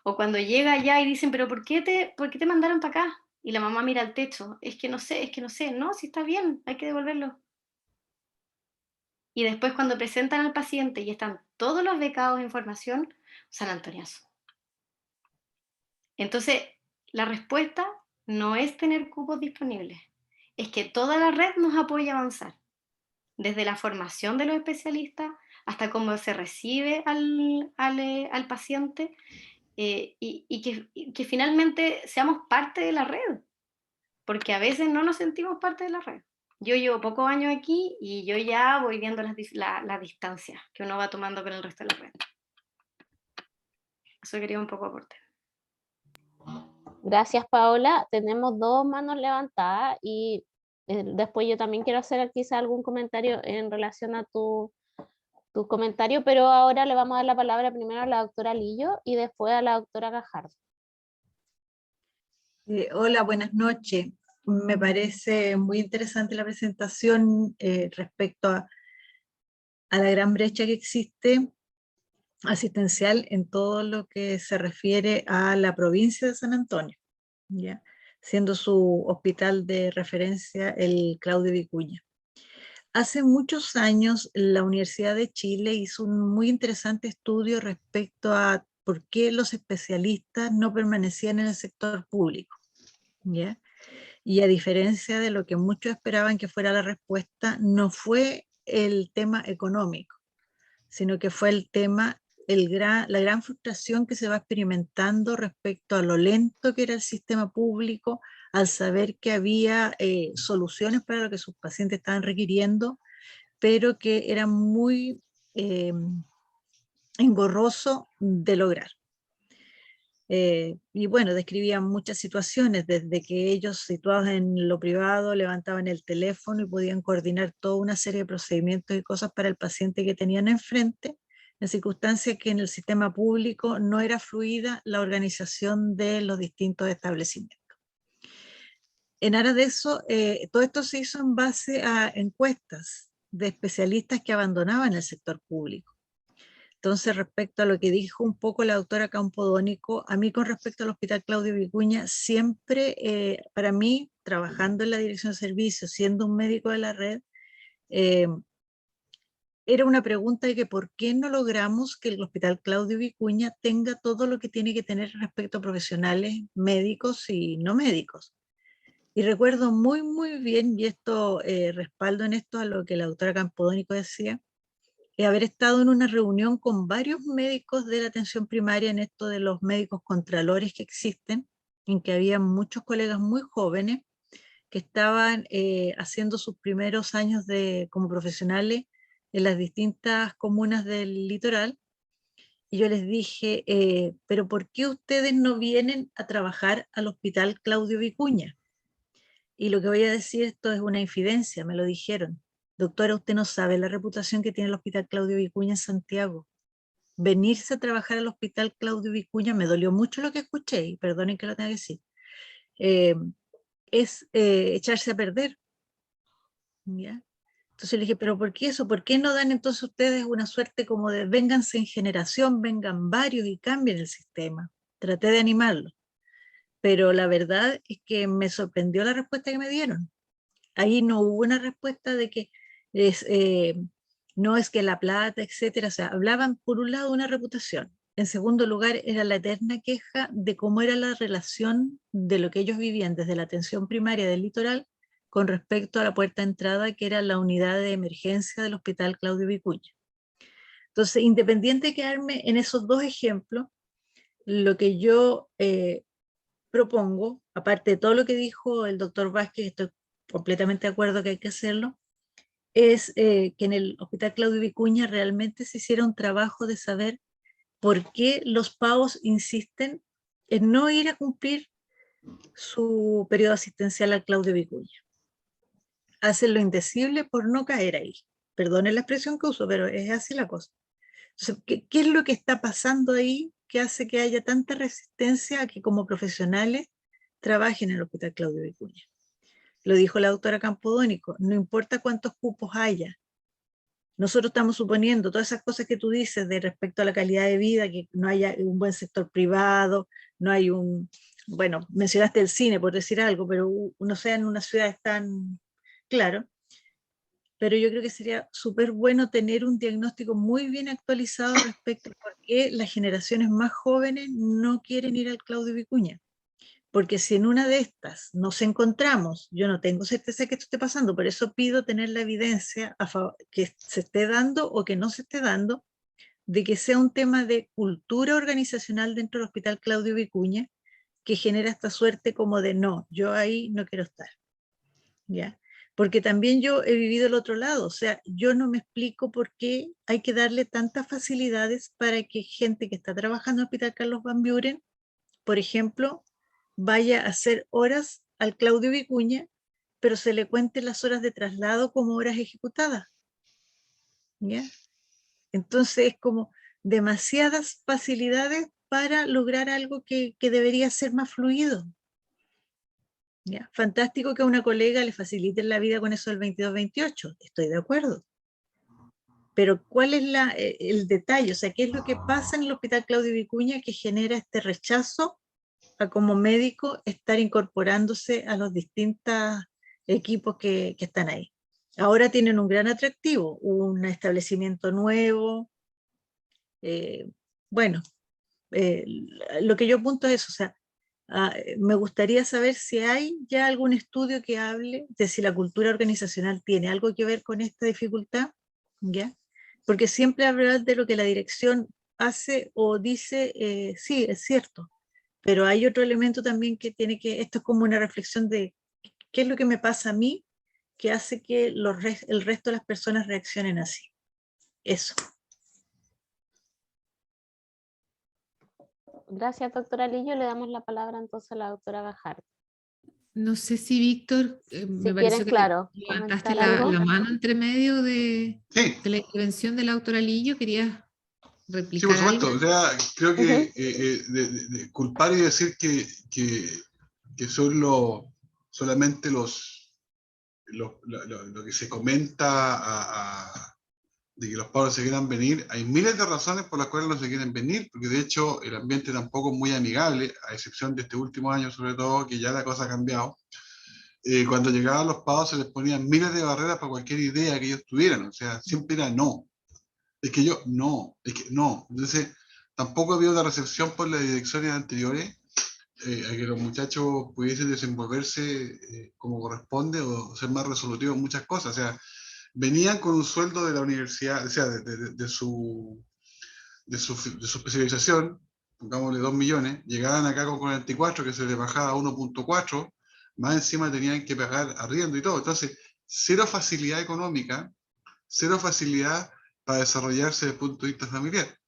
O cuando llega allá y dicen, pero ¿por qué te mandaron para acá? Y la mamá mira al techo, es que no sé, no, si está bien, hay que devolverlo. Y después cuando presentan al paciente y están todos los becados en formación, sanantoniazo. Entonces, la respuesta no es tener cupos disponibles, es que toda la red nos apoya a avanzar, desde la formación de los especialistas hasta cómo se recibe al paciente, y que finalmente seamos parte de la red, porque a veces no nos sentimos parte de la red. Yo llevo pocos años aquí y yo ya voy viendo las distancias que uno va tomando con el resto de la red. Eso quería un poco aportar. Gracias, Paola. Tenemos dos manos levantadas y después yo también quiero hacer quizá algún comentario en relación a tu comentario, pero ahora le vamos a dar la palabra primero a la doctora Lillo y después a la doctora Gajardo. Hola, buenas noches. Me parece muy interesante la presentación respecto a la gran brecha que existe asistencial en todo lo que se refiere a la provincia de San Antonio, ¿ya? Siendo su hospital de referencia el Claudio Vicuña. Hace muchos años la Universidad de Chile hizo un muy interesante estudio respecto a por qué los especialistas no permanecían en el sector público, ¿ya? Y a diferencia de lo que muchos esperaban que fuera la respuesta, no fue el tema económico, sino que fue el tema, la gran frustración que se va experimentando respecto a lo lento que era el sistema público, al saber que había soluciones para lo que sus pacientes estaban requiriendo, pero que era muy engorroso de lograr. Y bueno, describían muchas situaciones, desde que ellos, situados en lo privado, levantaban el teléfono y podían coordinar toda una serie de procedimientos y cosas para el paciente que tenían enfrente, en circunstancias que en el sistema público no era fluida la organización de los distintos establecimientos. En aras de eso, todo esto se hizo en base a encuestas de especialistas que abandonaban el sector público. Entonces, respecto a lo que dijo un poco la doctora Campodónico, a mí con respecto al Hospital Claudio Vicuña, siempre para mí, trabajando en la dirección de servicios, siendo un médico de la red, era una pregunta de que por qué no logramos que el Hospital Claudio Vicuña tenga todo lo que tiene que tener respecto a profesionales médicos y no médicos. Y recuerdo muy, muy bien, y esto respaldo en esto a lo que la doctora Campodónico decía, haber estado en una reunión con varios médicos de la atención primaria en esto de los médicos contralores que existen, en que había muchos colegas muy jóvenes que estaban haciendo sus primeros años como profesionales en las distintas comunas del litoral. Y yo les dije, pero ¿por qué ustedes no vienen a trabajar al Hospital Claudio Vicuña? Y lo que voy a decir, esto es una infidencia, me lo dijeron. Doctora, usted no sabe la reputación que tiene el Hospital Claudio Vicuña en Santiago. Venirse a trabajar al Hospital Claudio Vicuña, me dolió mucho lo que escuché, y perdonen que lo tenga que decir, es echarse a perder, ¿ya? Entonces le dije, pero ¿por qué eso? ¿Por qué no dan entonces ustedes una suerte como de vénganse en generación, vengan varios y cambien el sistema? Traté de animarlo, pero la verdad es que me sorprendió la respuesta que me dieron. Ahí no hubo una respuesta de que no es que la plata, etcétera. O sea, hablaban por un lado de una reputación. En segundo lugar, era la eterna queja de cómo era la relación de lo que ellos vivían desde la atención primaria del litoral con respecto a la puerta de entrada, que era la unidad de emergencia del Hospital Claudio Vicuña. Entonces, independiente de quedarme en esos dos ejemplos, lo que yo propongo, aparte de todo lo que dijo el doctor Vázquez, estoy completamente de acuerdo que hay que hacerlo, es que en el Hospital Claudio Vicuña realmente se hiciera un trabajo de saber por qué los PAOS insisten en no ir a cumplir su periodo asistencial al Claudio Vicuña. Hacen lo indecible por no caer ahí. Perdonen la expresión que uso, pero es así la cosa. Entonces, ¿qué es lo que está pasando ahí que hace que haya tanta resistencia a que como profesionales trabajen en el Hospital Claudio Vicuña? Lo dijo la doctora Campodónico, no importa cuántos cupos haya. Nosotros estamos suponiendo todas esas cosas que tú dices de respecto a la calidad de vida, que no haya un buen sector privado, no hay bueno, mencionaste el cine por decir algo, pero no sea en una ciudad tan claro. pero yo creo que sería súper bueno tener un diagnóstico muy bien actualizado respecto a por qué las generaciones más jóvenes no quieren ir al Claudio Vicuña. Porque si en una de estas nos encontramos, yo no tengo certeza de que esto esté pasando, por eso pido tener la evidencia que se esté dando o que no se esté dando, de que sea un tema de cultura organizacional dentro del Hospital Claudio Vicuña, que genera esta suerte como de no, yo ahí no quiero estar, ¿ya? Porque también yo he vivido el otro lado, o sea, yo no me explico por qué hay que darle tantas facilidades para que gente que está trabajando en el Hospital Carlos Van Buren, por ejemplo, vaya a hacer horas al Claudio Vicuña, pero se le cuente las horas de traslado como horas ejecutadas, ¿ya? Entonces es como demasiadas facilidades para lograr algo que debería ser más fluido. ¿Ya? Fantástico que a una colega le faciliten la vida con eso del 22-28, estoy de acuerdo. Pero ¿cuál es el detalle? O sea, ¿qué es lo que pasa en el Hospital Claudio Vicuña que genera este rechazo a como médico estar incorporándose a los distintos equipos que están ahí? Ahora tienen un gran atractivo, un establecimiento nuevo. Bueno, lo que yo apunto es, o sea, me gustaría saber si hay ya algún estudio que hable de si la cultura organizacional tiene algo que ver con esta dificultad, ¿ya? Porque siempre hablar de lo que la dirección hace o dice, sí, es cierto, pero hay otro elemento también que tiene que, esto es como una reflexión de qué es lo que me pasa a mí que hace que el resto de las personas reaccionen así. Eso. Gracias, doctora Lillo. Le damos la palabra entonces a la doctora Gajardo. No sé si Víctor, me Si pareció quieren, que claro, levantaste comentar algo. la mano entre medio de Sí, la intervención de la doctora Lillo. ¿Querías sí, por replicar supuesto. algo? O sea, creo que Ujú. de culpar y decir que son solamente lo que se comenta de que los padres se quieran venir, hay miles de razones por las cuales no se quieren venir, porque de hecho el ambiente tampoco es muy amigable, a excepción de este último año sobre todo, que ya la cosa ha cambiado. Cuando llegaban los pagos se les ponían miles de barreras para cualquier idea que ellos tuvieran, o sea, siempre era no. Es que yo, no, es que no. Entonces, tampoco había una recepción por las direcciones anteriores a que los muchachos pudiesen desenvolverse como corresponde o ser más resolutivos en muchas cosas. O sea, venían con un sueldo de la universidad, o sea, de su especialización, pongámosle 2 millones, llegaban acá con 44, que se les bajaba a 1.4, más encima tenían que pagar arriendo y todo. Entonces, cero facilidad económica, cero facilidad para desarrollarse desde el punto de vista familiar.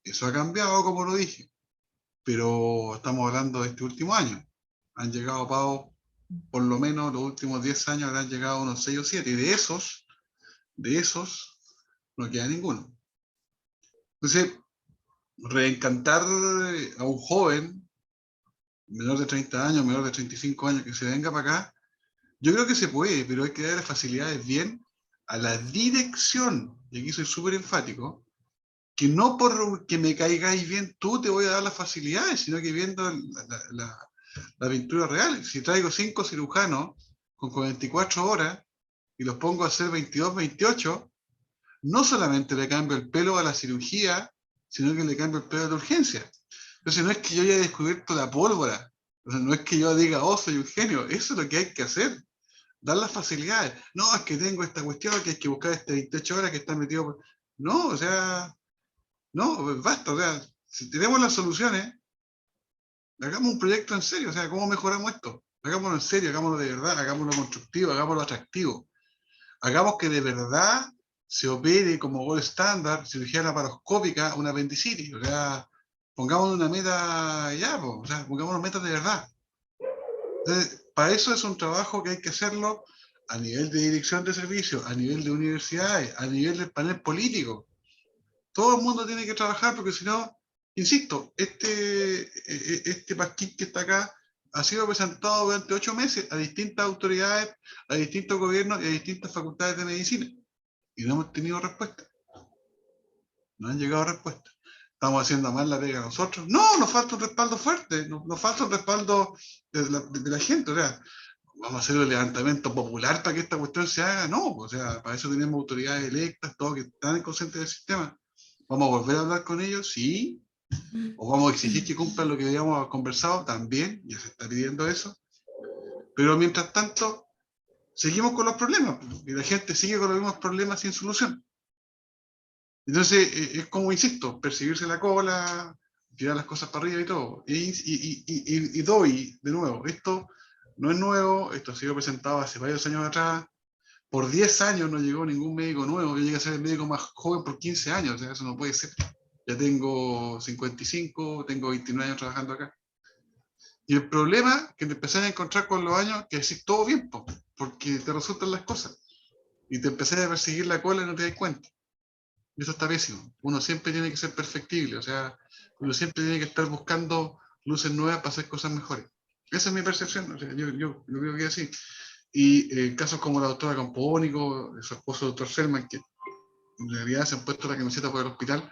Eso ha cambiado, como lo dije, pero estamos hablando de este último año. Han llegado pagos, por lo menos los últimos 10 años habrán llegado unos 6 o 7, y de esos no queda ninguno. Entonces, reencantar a un joven, menor de 30 años, menor de 35 años, que se venga para acá, yo creo que se puede, pero hay que darle facilidades bien a la dirección, y aquí soy súper enfático, que no por que me caigáis bien tú te voy a dar las facilidades, sino que viendo la pintura real. Si traigo 5 cirujanos con 44 horas y los pongo a hacer 22, 28, no solamente le cambio el pelo a la cirugía, sino que le cambio el pelo a la urgencia. Entonces no es que yo haya descubierto la pólvora, o sea, no es que yo diga, oh, soy un genio, eso es lo que hay que hacer, dar las facilidades. No, es que tengo esta cuestión, que hay que buscar este 28 horas que está metido. No, o sea, no, basta, o sea, si tenemos las soluciones, hagamos un proyecto en serio, o sea, ¿cómo mejoramos esto? Hagámoslo en serio, hagámoslo de verdad, hagámoslo constructivo, hagámoslo atractivo. Hagamos que de verdad se opere como gold estándar, cirugía laparoscópica, una apendicitis. O sea, pongamos una meta ya, o sea, pongamos una meta de verdad. Entonces, para eso es un trabajo que hay que hacerlo a nivel de dirección de servicios, a nivel de universidades, a nivel del panel político. Todo el mundo tiene que trabajar porque si no, insisto, este pasquín que está acá ha sido presentado durante 8 meses a distintas autoridades, a distintos gobiernos y a distintas facultades de medicina. Y no hemos tenido respuesta. No han llegado respuestas. ¿Estamos haciendo mal la pega nosotros? No, nos falta un respaldo fuerte, nos falta un respaldo de la gente. O sea, vamos a hacer el levantamiento popular para que esta cuestión se haga. No, o sea, para eso tenemos autoridades electas, todos que están conscientes del sistema. ¿Vamos a volver a hablar con ellos? Sí. ¿O vamos a exigir que cumplan lo que habíamos conversado? También, ya se está pidiendo eso. Pero mientras tanto, seguimos con los problemas, y la gente sigue con los mismos problemas sin solución. Entonces, es como, insisto, perseguirse la cola, tirar las cosas para arriba y todo. Y doy, de nuevo, esto no es nuevo, esto ha sido presentado hace varios años atrás. Por 10 años no llegó ningún médico nuevo, yo llegué a ser el médico más joven por 15 años, o sea, eso no puede ser. Ya tengo 55, tengo 29 años trabajando acá. Y el problema que te empecé a encontrar con los años, que decís todo bien, porque te resultan las cosas. Y te empecé a perseguir la cola y no te das cuenta. Y eso está pésimo. Uno siempre tiene que ser perfectible, o sea, uno siempre tiene que estar buscando luces nuevas para hacer cosas mejores. Esa es mi percepción, o sea, yo creo que es así. Y casos como la doctora Campónico, su esposo doctor Selman, que en realidad se han puesto la camiseta por el hospital,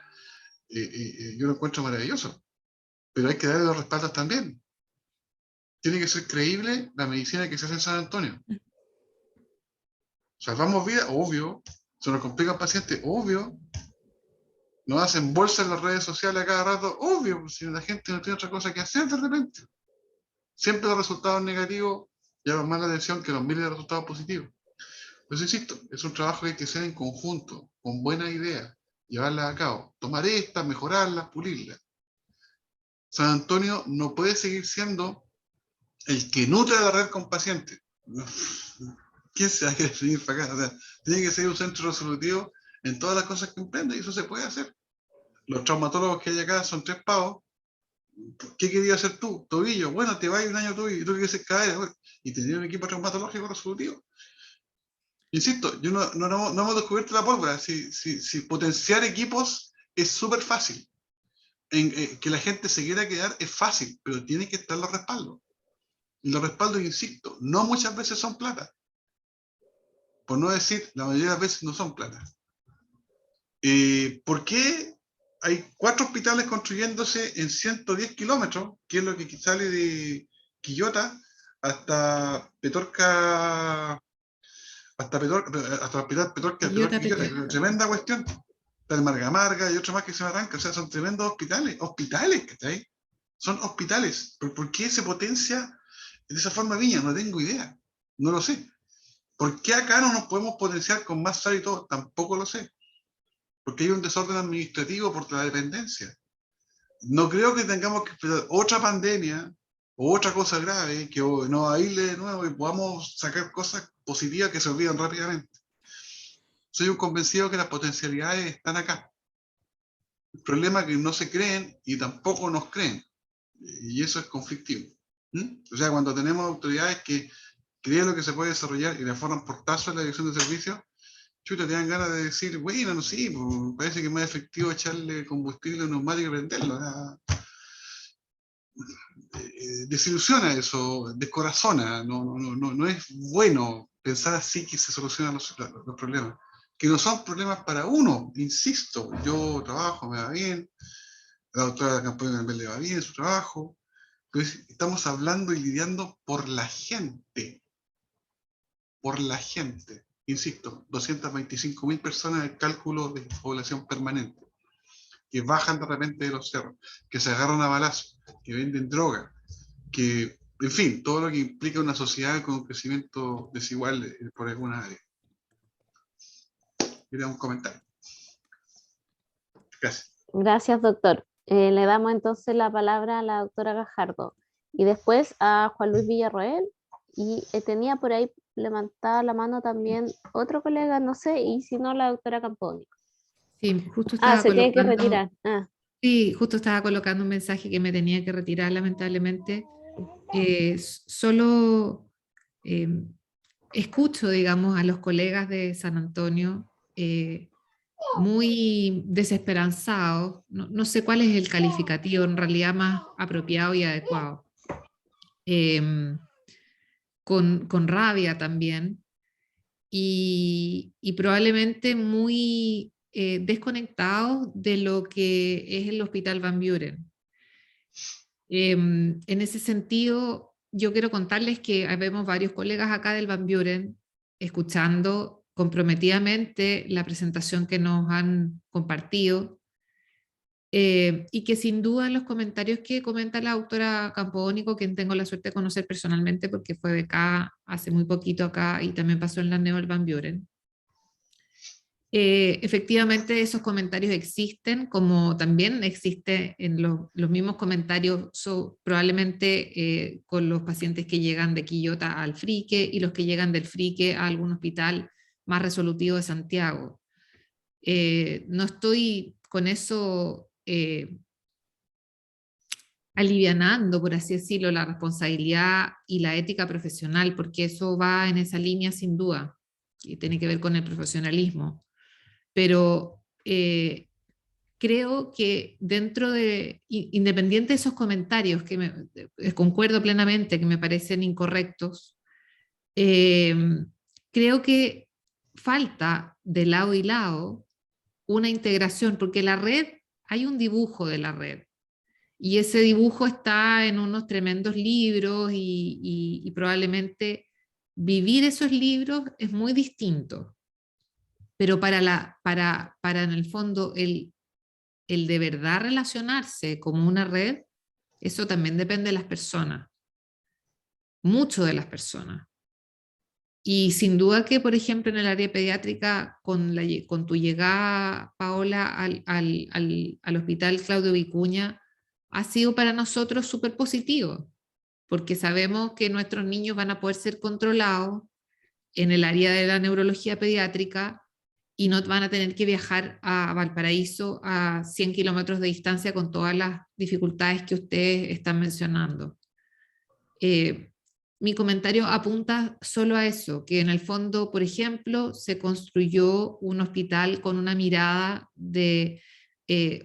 yo lo encuentro maravilloso. Pero hay que darle los respaldos también. Tiene que ser creíble la medicina que se hace en San Antonio. Salvamos vidas, obvio. Se nos complica al paciente, obvio. Nos hacen bolsa en las redes sociales a cada rato, obvio, si la gente no tiene otra cosa que hacer de repente. Siempre los resultados negativos llaman más la atención que los miles de resultados positivos. Pues insisto, es un trabajo que hay que hacer en conjunto, con buenas ideas, llevarlas a cabo, tomar estas, mejorarlas, pulirlas. San Antonio no puede seguir siendo el que nutre la red con pacientes. ¿Quién se va a querer venir para acá? O sea, tiene que ser un centro resolutivo en todas las cosas que emprende y eso se puede hacer. Los traumatólogos que hay acá son 3 pavos. ¿Qué querías hacer tú? Tobillo. Bueno, te vas un año tú y tú quieres ser cadera. Y tener un equipo traumatológico resolutivo. Insisto, no hemos descubierto la pólvora. Si potenciar equipos es súper fácil. Que la gente se quiera quedar es fácil, pero tiene que estar los respaldos. Y los respaldos, insisto, no muchas veces son plata. Por no decir, la mayoría de las veces no son plata. ¿Por qué hay 4 hospitales construyéndose en 110 kilómetros, que es lo que sale de Quillota hasta Petorca, hasta el hospital Petorca, Petorca. tremenda cuestión. Está el Marga Marga y otro más que se me arranca, o sea, son tremendos hospitales, ¿cachai? Son hospitales. ¿Por qué se potencia de esa forma Viña? No tengo idea, no lo sé. ¿Por qué acá no nos podemos potenciar con más SAR y todo? Tampoco lo sé. Porque hay un desorden administrativo por la dependencia. No creo que tengamos que esperar otra pandemia o otra cosa grave que nos aísle de nuevo y podamos sacar cosas positivas que se olvidan rápidamente. Soy un convencido que las potencialidades están acá. El problema es que no se creen y tampoco nos creen. Y eso es conflictivo. O sea, cuando tenemos autoridades que creen lo que se puede desarrollar y le forman portazo en la dirección de servicios, chuta, te dan ganas de decir, bueno, no sé, pues, parece que es más efectivo echarle combustible a un neumático y prenderlo. Desilusiona eso, descorazona, no es bueno pensar así que se solucionan los problemas. Que no son problemas para uno, insisto, yo trabajo, me va bien, la doctora Campana también le va bien su trabajo, pero estamos hablando y lidiando por la gente. Por la gente. Insisto, 225.000 personas en el cálculo de población permanente, que bajan de repente de los cerros, que se agarran a balazos, que venden droga, que, en fin, todo lo que implica una sociedad con un crecimiento desigual por alguna área. Quería un comentario. Gracias. Gracias, doctor. Le damos entonces la palabra a la doctora Gajardo y después a Juan Luis Villarroel. Y tenía por ahí levantada la mano también otro colega, no sé, y si no, la doctora Campónico. Sí, justo Ah, estaba se tiene que colocando, retirar. Ah, sí, justo estaba colocando un mensaje que me tenía que retirar, lamentablemente. Solo escucho, digamos, a los colegas de San Antonio muy desesperanzados. No sé cuál es el calificativo en realidad más apropiado y adecuado. Con rabia también. Y probablemente muy desconectados de lo que es el Hospital Van Buren. En ese sentido, yo quiero contarles que vemos varios colegas acá del Van Buren escuchando comprometidamente la presentación que nos han compartido, y que sin duda los comentarios que comenta la doctora Campodónico, quien tengo la suerte de conocer personalmente porque fue becada hace muy poquito acá y también pasó en la Neo del Van Buren, efectivamente esos comentarios existen, como también existe en los mismos comentarios probablemente con los pacientes que llegan de Quillota al Frique y los que llegan del Frique a algún hospital más resolutivo de Santiago. No estoy con eso alivianando, por así decirlo, la responsabilidad y la ética profesional, porque eso va en esa línea sin duda, y tiene que ver con el profesionalismo. Pero creo que dentro de, independiente de esos comentarios, que concuerdo plenamente, que me parecen incorrectos, creo que falta de lado y lado una integración, porque la red, hay un dibujo de la red, y ese dibujo está en unos tremendos libros y probablemente vivir esos libros es muy distinto. Pero para en el fondo el de verdad relacionarse como una red, eso también depende de las personas, mucho de las personas. Y sin duda que, por ejemplo, en el área pediátrica, con tu llegada, Paola, al Hospital Claudio Vicuña, ha sido para nosotros súper positivo, porque sabemos que nuestros niños van a poder ser controlados en el área de la neurología pediátrica y no van a tener que viajar a Valparaíso a 100 kilómetros de distancia con todas las dificultades que ustedes están mencionando. Mi comentario apunta solo a eso, que en el fondo, por ejemplo, se construyó un hospital con una mirada de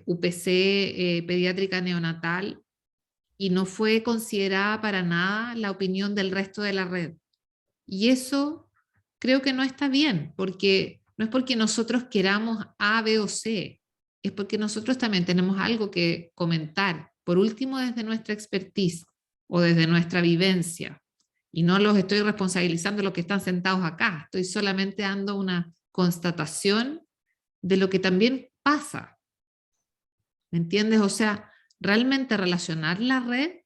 UPC pediátrica neonatal y no fue considerada para nada la opinión del resto de la red. Y eso creo que no está bien, porque no es porque nosotros queramos A, B o C, es porque nosotros también tenemos algo que comentar, por último desde nuestra expertise o desde nuestra vivencia. Y no los estoy responsabilizando los que están sentados acá, estoy solamente dando una constatación de lo que también pasa. ¿Me entiendes? O sea, realmente relacionar la red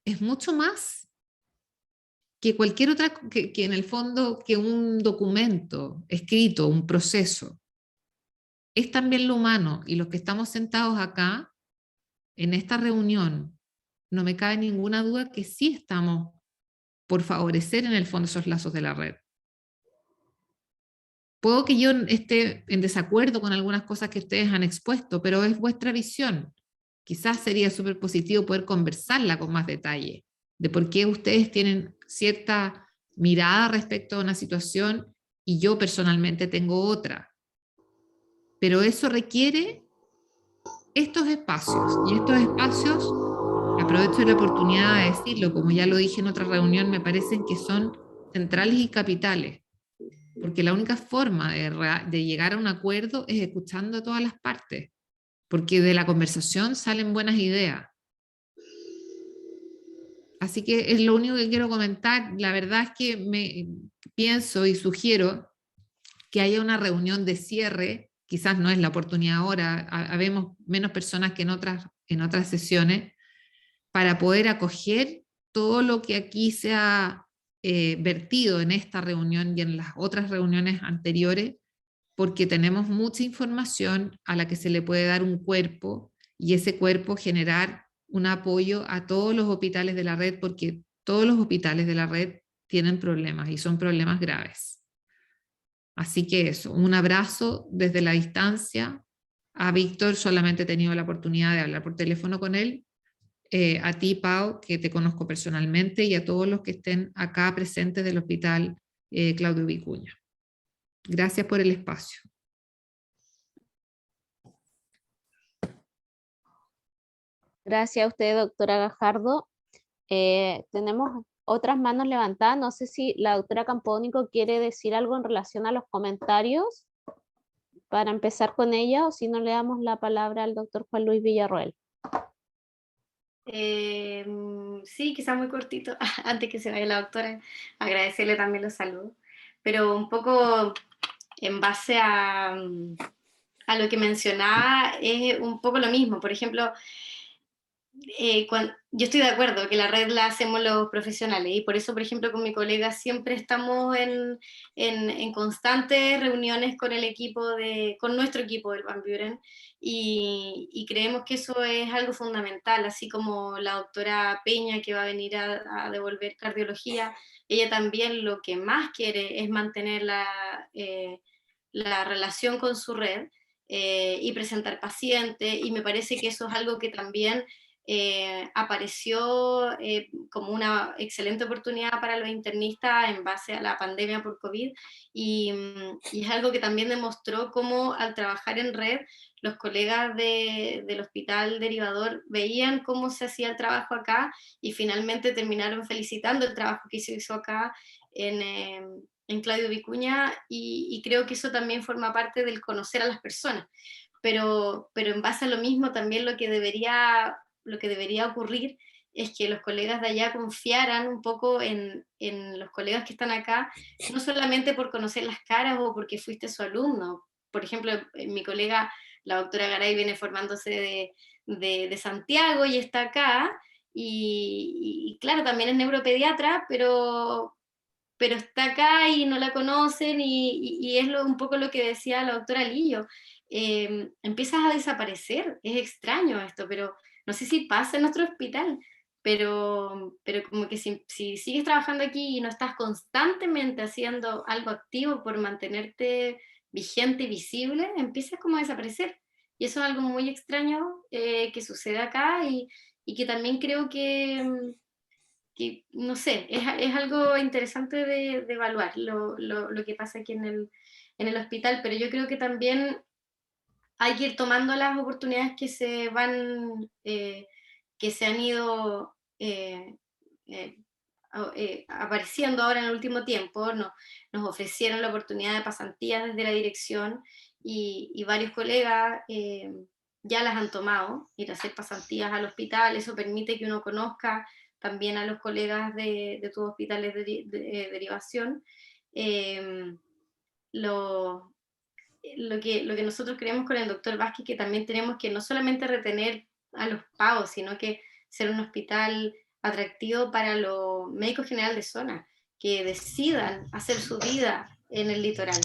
es mucho más que cualquier otra, que en el fondo, que un documento escrito, un proceso. Es también lo humano, y los que estamos sentados acá, en esta reunión, no me cabe ninguna duda que sí estamos por favorecer en el fondo esos lazos de la red. Puedo que yo esté en desacuerdo con algunas cosas que ustedes han expuesto, pero es vuestra visión. Quizás sería súper positivo poder conversarla con más detalle, de por qué ustedes tienen cierta mirada respecto a una situación y yo personalmente tengo otra. Pero eso requiere estos espacios, y estos espacios, aprovecho la oportunidad de decirlo, como ya lo dije en otra reunión, me parecen que son centrales y capitales, porque la única forma de llegar a un acuerdo es escuchando a todas las partes, porque de la conversación salen buenas ideas. Así que es lo único que quiero comentar. La verdad es que pienso y sugiero que haya una reunión de cierre, quizás no es la oportunidad ahora, habemos menos personas que en otras sesiones, para poder acoger todo lo que aquí se ha vertido en esta reunión y en las otras reuniones anteriores, porque tenemos mucha información a la que se le puede dar un cuerpo, y ese cuerpo generar un apoyo a todos los hospitales de la red, porque todos los hospitales de la red tienen problemas y son problemas graves. Así que eso, un abrazo desde la distancia. A Víctor solamente he tenido la oportunidad de hablar por teléfono con él. A ti, Pau, que te conozco personalmente, y a todos los que estén acá presentes del Hospital Claudio Vicuña. Gracias por el espacio. Gracias a usted, doctora Gajardo. Tenemos otras manos levantadas. No sé si la doctora Campodónico quiere decir algo en relación a los comentarios para empezar con ella, o si no le damos la palabra al doctor Juan Luis Villarroel. Sí, quizás muy cortito, antes que se vaya la doctora, agradecerle también los saludos, pero un poco en base a lo que mencionaba, es un poco lo mismo. Por ejemplo, yo estoy de acuerdo que la red la hacemos los profesionales y por eso, por ejemplo, con mi colega siempre estamos en constantes reuniones con el equipo con nuestro equipo del Van Buren y creemos que eso es algo fundamental, así como la doctora Peña que va a venir a devolver cardiología, ella también lo que más quiere es mantener la relación con su red y presentar pacientes y me parece que eso es algo que también apareció como una excelente oportunidad para los internistas en base a la pandemia por COVID y es algo que también demostró cómo al trabajar en red los colegas del hospital derivador veían cómo se hacía el trabajo acá y finalmente terminaron felicitando el trabajo que se hizo acá en Claudio Vicuña y creo que eso también forma parte del conocer a las personas. Pero en base a lo mismo también lo que debería ocurrir es que los colegas de allá confiaran un poco en los colegas que están acá, no solamente por conocer las caras o porque fuiste su alumno. Por ejemplo, mi colega, la doctora Garay, viene formándose de Santiago y está acá, y claro, también es neuropediatra, pero está acá y no la conocen y es un poco lo que decía la doctora Lillo. Empiezas a desaparecer, es extraño esto, pero no sé si pasa en nuestro hospital, pero como que si sigues trabajando aquí y no estás constantemente haciendo algo activo por mantenerte vigente y visible, empiezas como a desaparecer. Y eso es algo muy extraño que sucede acá y que también creo que no sé, es algo interesante de evaluar lo que pasa aquí en el hospital, pero yo creo que también hay que ir tomando las oportunidades que se han ido apareciendo ahora en el último tiempo. Nos ofrecieron la oportunidad de pasantía desde la dirección y varios colegas ya las han tomado, ir a hacer pasantías al hospital, eso permite que uno conozca también a los colegas de tus hospitales de derivación. Eh, lo, lo que nosotros creemos con el doctor Vázquez, que también tenemos que no solamente retener a los pagos, sino que ser un hospital atractivo para los médicos general de zona, que decidan hacer su vida en el litoral.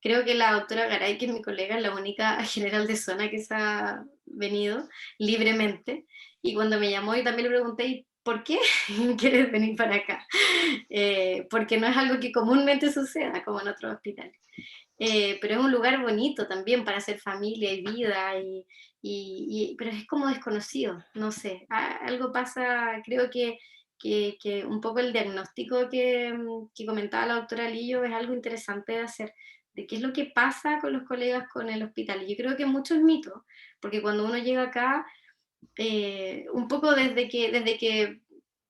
Creo que la doctora Garay, que es mi colega, es la única general de zona que se ha venido libremente. Y cuando me llamó, y también le pregunté, ¿por qué quieres venir para acá? Porque no es algo que comúnmente suceda, como en otros hospitales. Pero es un lugar bonito también para hacer familia y vida, pero es como desconocido, no sé, algo pasa, creo que un poco el diagnóstico que comentaba la doctora Lillo es algo interesante de hacer, de qué es lo que pasa con los colegas con el hospital. Y yo creo que mucho es mito, porque cuando uno llega acá, un poco desde que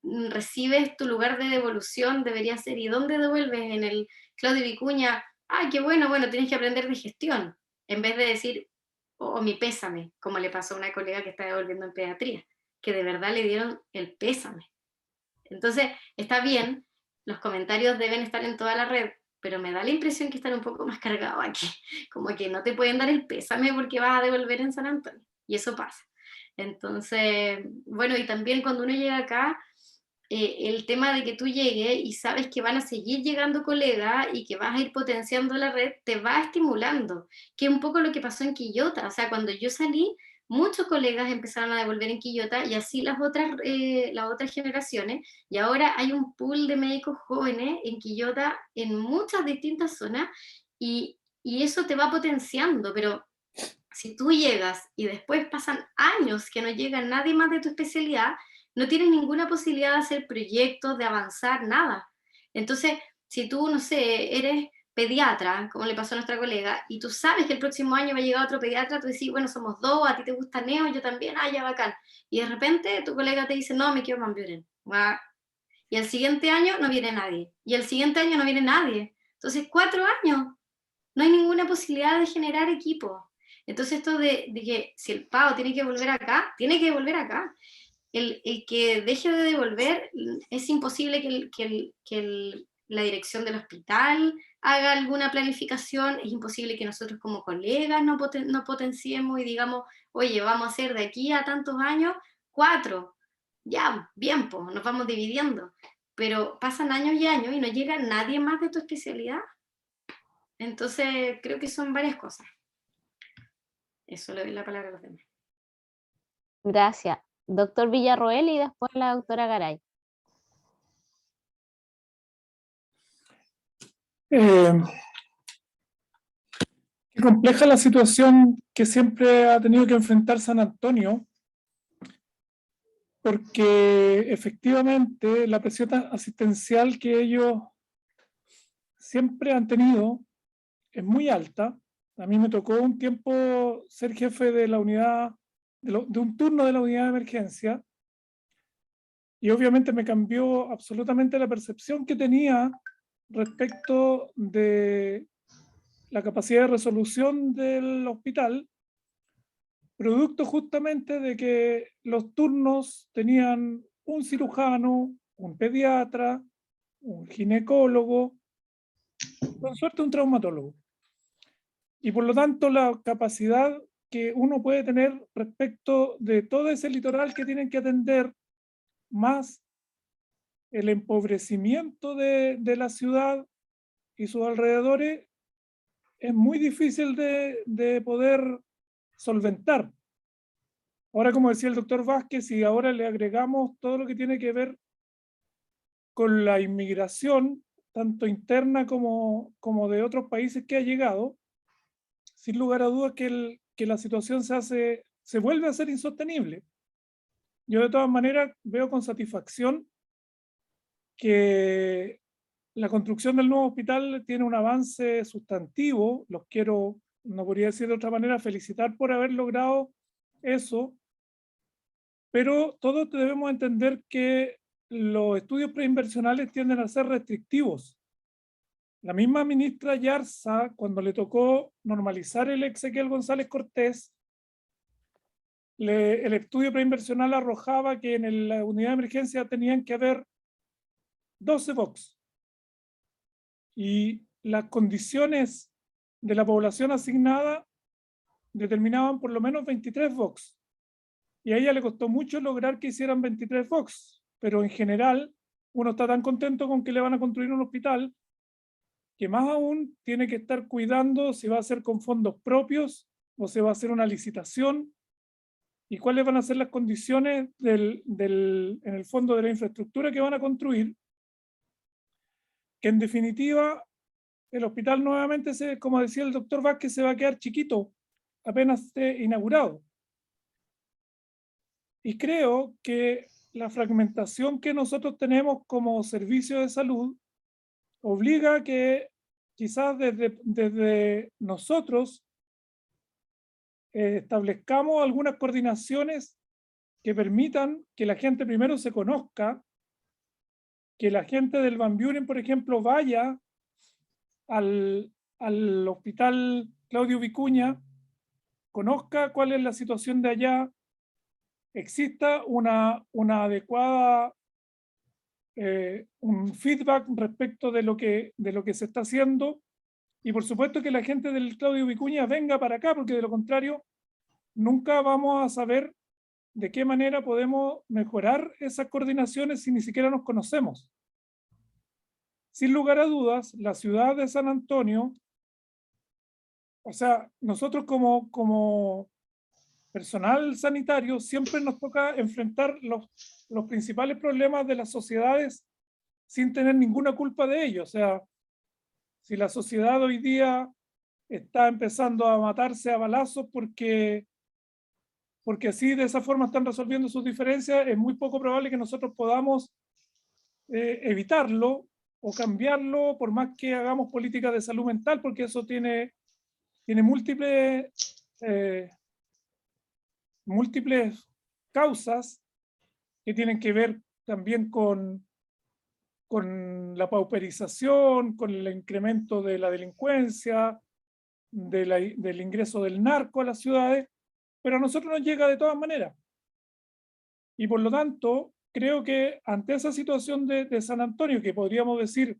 recibes tu lugar de devolución debería ser, ¿y dónde devuelves? En el Claudio Vicuña, ay, qué bueno, tienes que aprender de gestión, en vez de decir, oh, mi pésame, como le pasó a una colega que está devolviendo en pediatría, que de verdad le dieron el pésame. Entonces, está bien, los comentarios deben estar en toda la red, pero me da la impresión que están un poco más cargados aquí, como que no te pueden dar el pésame porque vas a devolver en San Antonio, y eso pasa. Entonces, bueno, y también cuando uno llega acá, el tema de que tú llegues y sabes que van a seguir llegando colegas y que vas a ir potenciando la red, te va estimulando, que es un poco lo que pasó en Quillota. O sea, cuando yo salí, muchos colegas empezaron a devolver en Quillota y así las otras generaciones, y ahora hay un pool de médicos jóvenes en Quillota en muchas distintas zonas y eso te va potenciando, pero si tú llegas y después pasan años que no llega nadie más de tu especialidad, no tienes ninguna posibilidad de hacer proyectos, de avanzar, nada. Entonces, si tú, no sé, eres pediatra, como le pasó a nuestra colega, y tú sabes que el próximo año va a llegar otro pediatra, tú decís, bueno, somos dos, a ti te gusta Neo, yo también, ah, ya bacán. Y de repente tu colega te dice, no, me quiero Van Buren. Y el siguiente año no viene nadie. Y el siguiente año no viene nadie. Entonces, 4 años. No hay ninguna posibilidad de generar equipo. Entonces esto de que si el PAO tiene que volver acá, tiene que volver acá. el que deje de devolver, es imposible la dirección del hospital haga alguna planificación, es imposible que nosotros como colegas no potenciemos y digamos, oye, vamos a hacer de aquí a tantos años 4, ya, bien, pues nos vamos dividiendo, pero pasan años y años y no llega nadie más de tu especialidad. Entonces creo que son varias cosas. Eso le doy la palabra a los demás. Gracias. Doctor Villarroel y después la doctora Garay. Qué compleja la situación que siempre ha tenido que enfrentar San Antonio, porque efectivamente la presión asistencial que ellos siempre han tenido es muy alta. A mí me tocó un tiempo ser jefe de la unidad, de un turno de la unidad de emergencia, y obviamente me cambió absolutamente la percepción que tenía respecto de la capacidad de resolución del hospital, producto justamente de que los turnos tenían un cirujano, un pediatra, un ginecólogo, con suerte un traumatólogo. Y por lo tanto la capacidad que uno puede tener respecto de todo ese litoral que tienen que atender, más el empobrecimiento de la ciudad y sus alrededores, es muy difícil de poder solventar. Ahora, como decía el doctor Vázquez, si ahora le agregamos todo lo que tiene que ver con la inmigración, tanto interna como de otros países que ha llegado, sin lugar a dudas que la situación se vuelve a ser insostenible. Yo de todas maneras veo con satisfacción que la construcción del nuevo hospital tiene un avance sustantivo. Los quiero, no podría decir de otra manera, felicitar por haber logrado eso, pero todos debemos entender que los estudios preinversionales tienden a ser restrictivos. La misma ministra Yarza, cuando le tocó normalizar el Ezequiel González Cortés, el estudio preinversional arrojaba que en la unidad de emergencia tenían que haber 12 box. Y las condiciones de la población asignada determinaban por lo menos 23 box. Y a ella le costó mucho lograr que hicieran 23 box, pero en general uno está tan contento con que le van a construir un hospital que más aún tiene que estar cuidando si va a ser con fondos propios o se va a hacer una licitación y cuáles van a ser las condiciones en el fondo de la infraestructura que van a construir, que en definitiva el hospital nuevamente, como decía el doctor Vázquez, se va a quedar chiquito apenas esté inaugurado. Y creo que la fragmentación que nosotros tenemos como servicio de salud obliga a que quizás desde nosotros establezcamos algunas coordinaciones que permitan que la gente primero se conozca, que la gente del Van Buren, por ejemplo, vaya al hospital Claudio Vicuña, conozca cuál es la situación de allá, exista una adecuada, un feedback respecto de lo que se está haciendo, y por supuesto que la gente del Claudio Vicuña venga para acá, porque de lo contrario nunca vamos a saber de qué manera podemos mejorar esas coordinaciones si ni siquiera nos conocemos. Sin lugar a dudas, la ciudad de San Antonio, o sea, nosotros como personal sanitario siempre nos toca enfrentar los principales problemas de las sociedades sin tener ninguna culpa de ello. O sea, si la sociedad hoy día está empezando a matarse a balazos porque así de esa forma están resolviendo sus diferencias, es muy poco probable que nosotros podamos evitarlo o cambiarlo, por más que hagamos políticas de salud mental, porque eso tiene múltiples causas que tienen que ver también con la pauperización, con el incremento de la delincuencia, del ingreso del narco a las ciudades, pero a nosotros nos llega de todas maneras. Y por lo tanto, creo que ante esa situación de San Antonio, que podríamos decir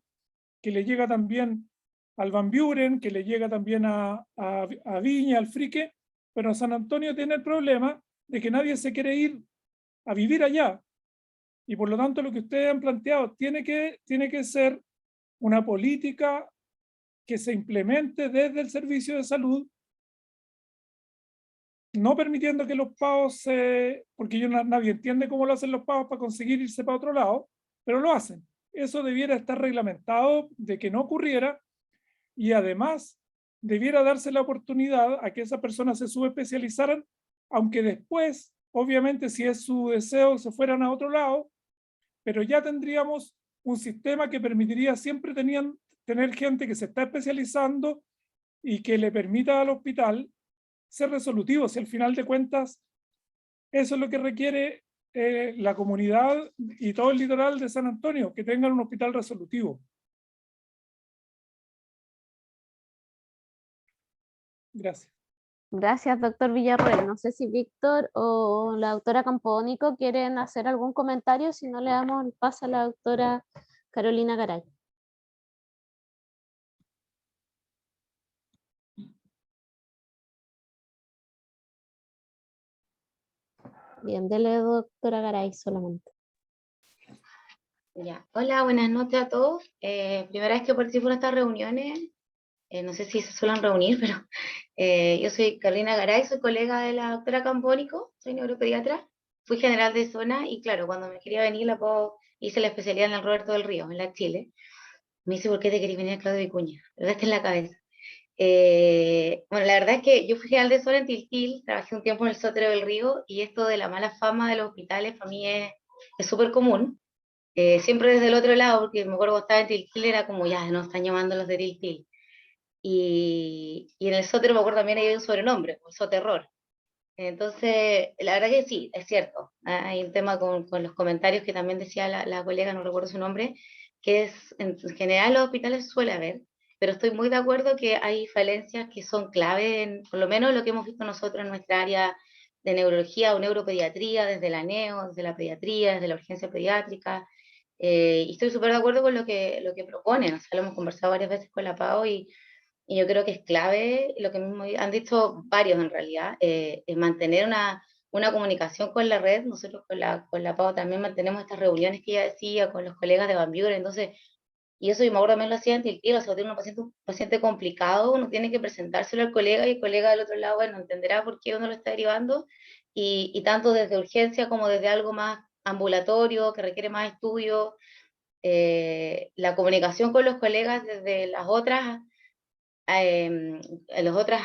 que le llega también al Van Buren, que le llega también a Viña, al Frique, pero San Antonio tiene el problema de que nadie se quiere ir a vivir allá. Y por lo tanto, lo que ustedes han planteado tiene que ser una política que se implemente desde el servicio de salud, no permitiendo que los pagos porque nadie entiende cómo lo hacen los pagos para conseguir irse para otro lado, pero lo hacen. Eso debiera estar reglamentado de que no ocurriera, y además debiera darse la oportunidad a que esas personas se subespecializaran, aunque después, obviamente, si es su deseo, se fueran a otro lado, pero ya tendríamos un sistema que permitiría siempre tener gente que se está especializando y que le permita al hospital ser resolutivo, si al final de cuentas eso es lo que requiere la comunidad y todo el litoral de San Antonio, que tengan un hospital resolutivo. Gracias. Gracias, doctor Villarroel. No sé si Víctor o la doctora Campodónico quieren hacer algún comentario, si no le damos el paso a la doctora Carolina Garay. Bien, dele, doctora Garay, solamente. Ya. Hola, buenas noches a todos. Primera vez que participo en estas reuniones. No sé si se suelen reunir, pero yo soy Carolina Garay, soy colega de la doctora Campónico, soy neuropediatra, fui general de zona y claro, cuando me quería venir hice la especialidad en el Roberto del Río, en la Chile. Me dice, ¿por qué te querías venir a Claudio Vicuña? La verdad está en la cabeza. Bueno, la verdad es que yo fui general de zona en Tiltil, trabajé un tiempo en el Sotero del Río y esto de la mala fama de los hospitales para mí es súper común. Siempre desde el otro lado, porque me acuerdo cuando estaba en Tiltil era como, ya, nos están llamando los de Tiltil. Y en el Sotero, me acuerdo, también hay un sobrenombre, el Soterror. Entonces, la verdad que sí, es cierto. Hay un tema con los comentarios que también decía la colega, no recuerdo su nombre, que es, en general los hospitales suele haber, pero estoy muy de acuerdo que hay falencias que son clave, por lo menos lo que hemos visto nosotros en nuestra área de neurología o neuropediatría, desde la neo, desde la pediatría, desde la urgencia pediátrica. Y estoy súper de acuerdo con lo que proponen. O sea, lo hemos conversado varias veces con la PAO y yo creo que es clave, lo que mismo han dicho varios en realidad, es mantener una comunicación con la red. Nosotros con la PAO también mantenemos estas reuniones que ella decía con los colegas de Van Buren, entonces, y eso yo me acuerdo también lo hacía en Tiltil, o sea, tiene un paciente complicado, uno tiene que presentárselo al colega y el colega del otro lado, bueno, entenderá por qué uno lo está derivando, y tanto desde urgencia como desde algo más ambulatorio, que requiere más estudio, la comunicación con los colegas desde los otros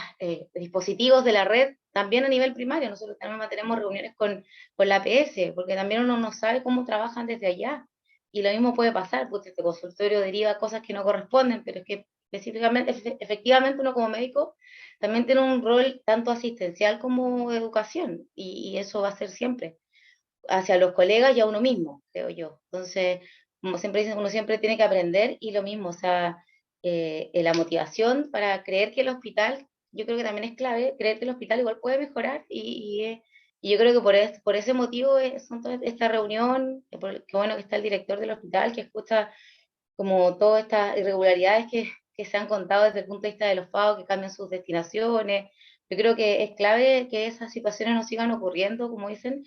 dispositivos de la red, también a nivel primario. Nosotros también mantenemos reuniones con la APS, porque también uno no sabe cómo trabajan desde allá. Y lo mismo puede pasar, porque este consultorio deriva cosas que no corresponden, pero es que específicamente, efectivamente uno como médico también tiene un rol tanto asistencial como de educación, y eso va a ser siempre hacia los colegas y a uno mismo, creo yo. Entonces, como siempre dicen, uno siempre tiene que aprender, y lo mismo, o sea, la motivación para creer que el hospital, yo creo que también es clave, creer que el hospital igual puede mejorar, y yo creo que por ese motivo son toda esta reunión, qué bueno que está el director del hospital, que escucha como todas estas irregularidades que se han contado desde el punto de vista de los pagos, que cambian sus destinaciones. Yo creo que es clave que esas situaciones no sigan ocurriendo, como dicen.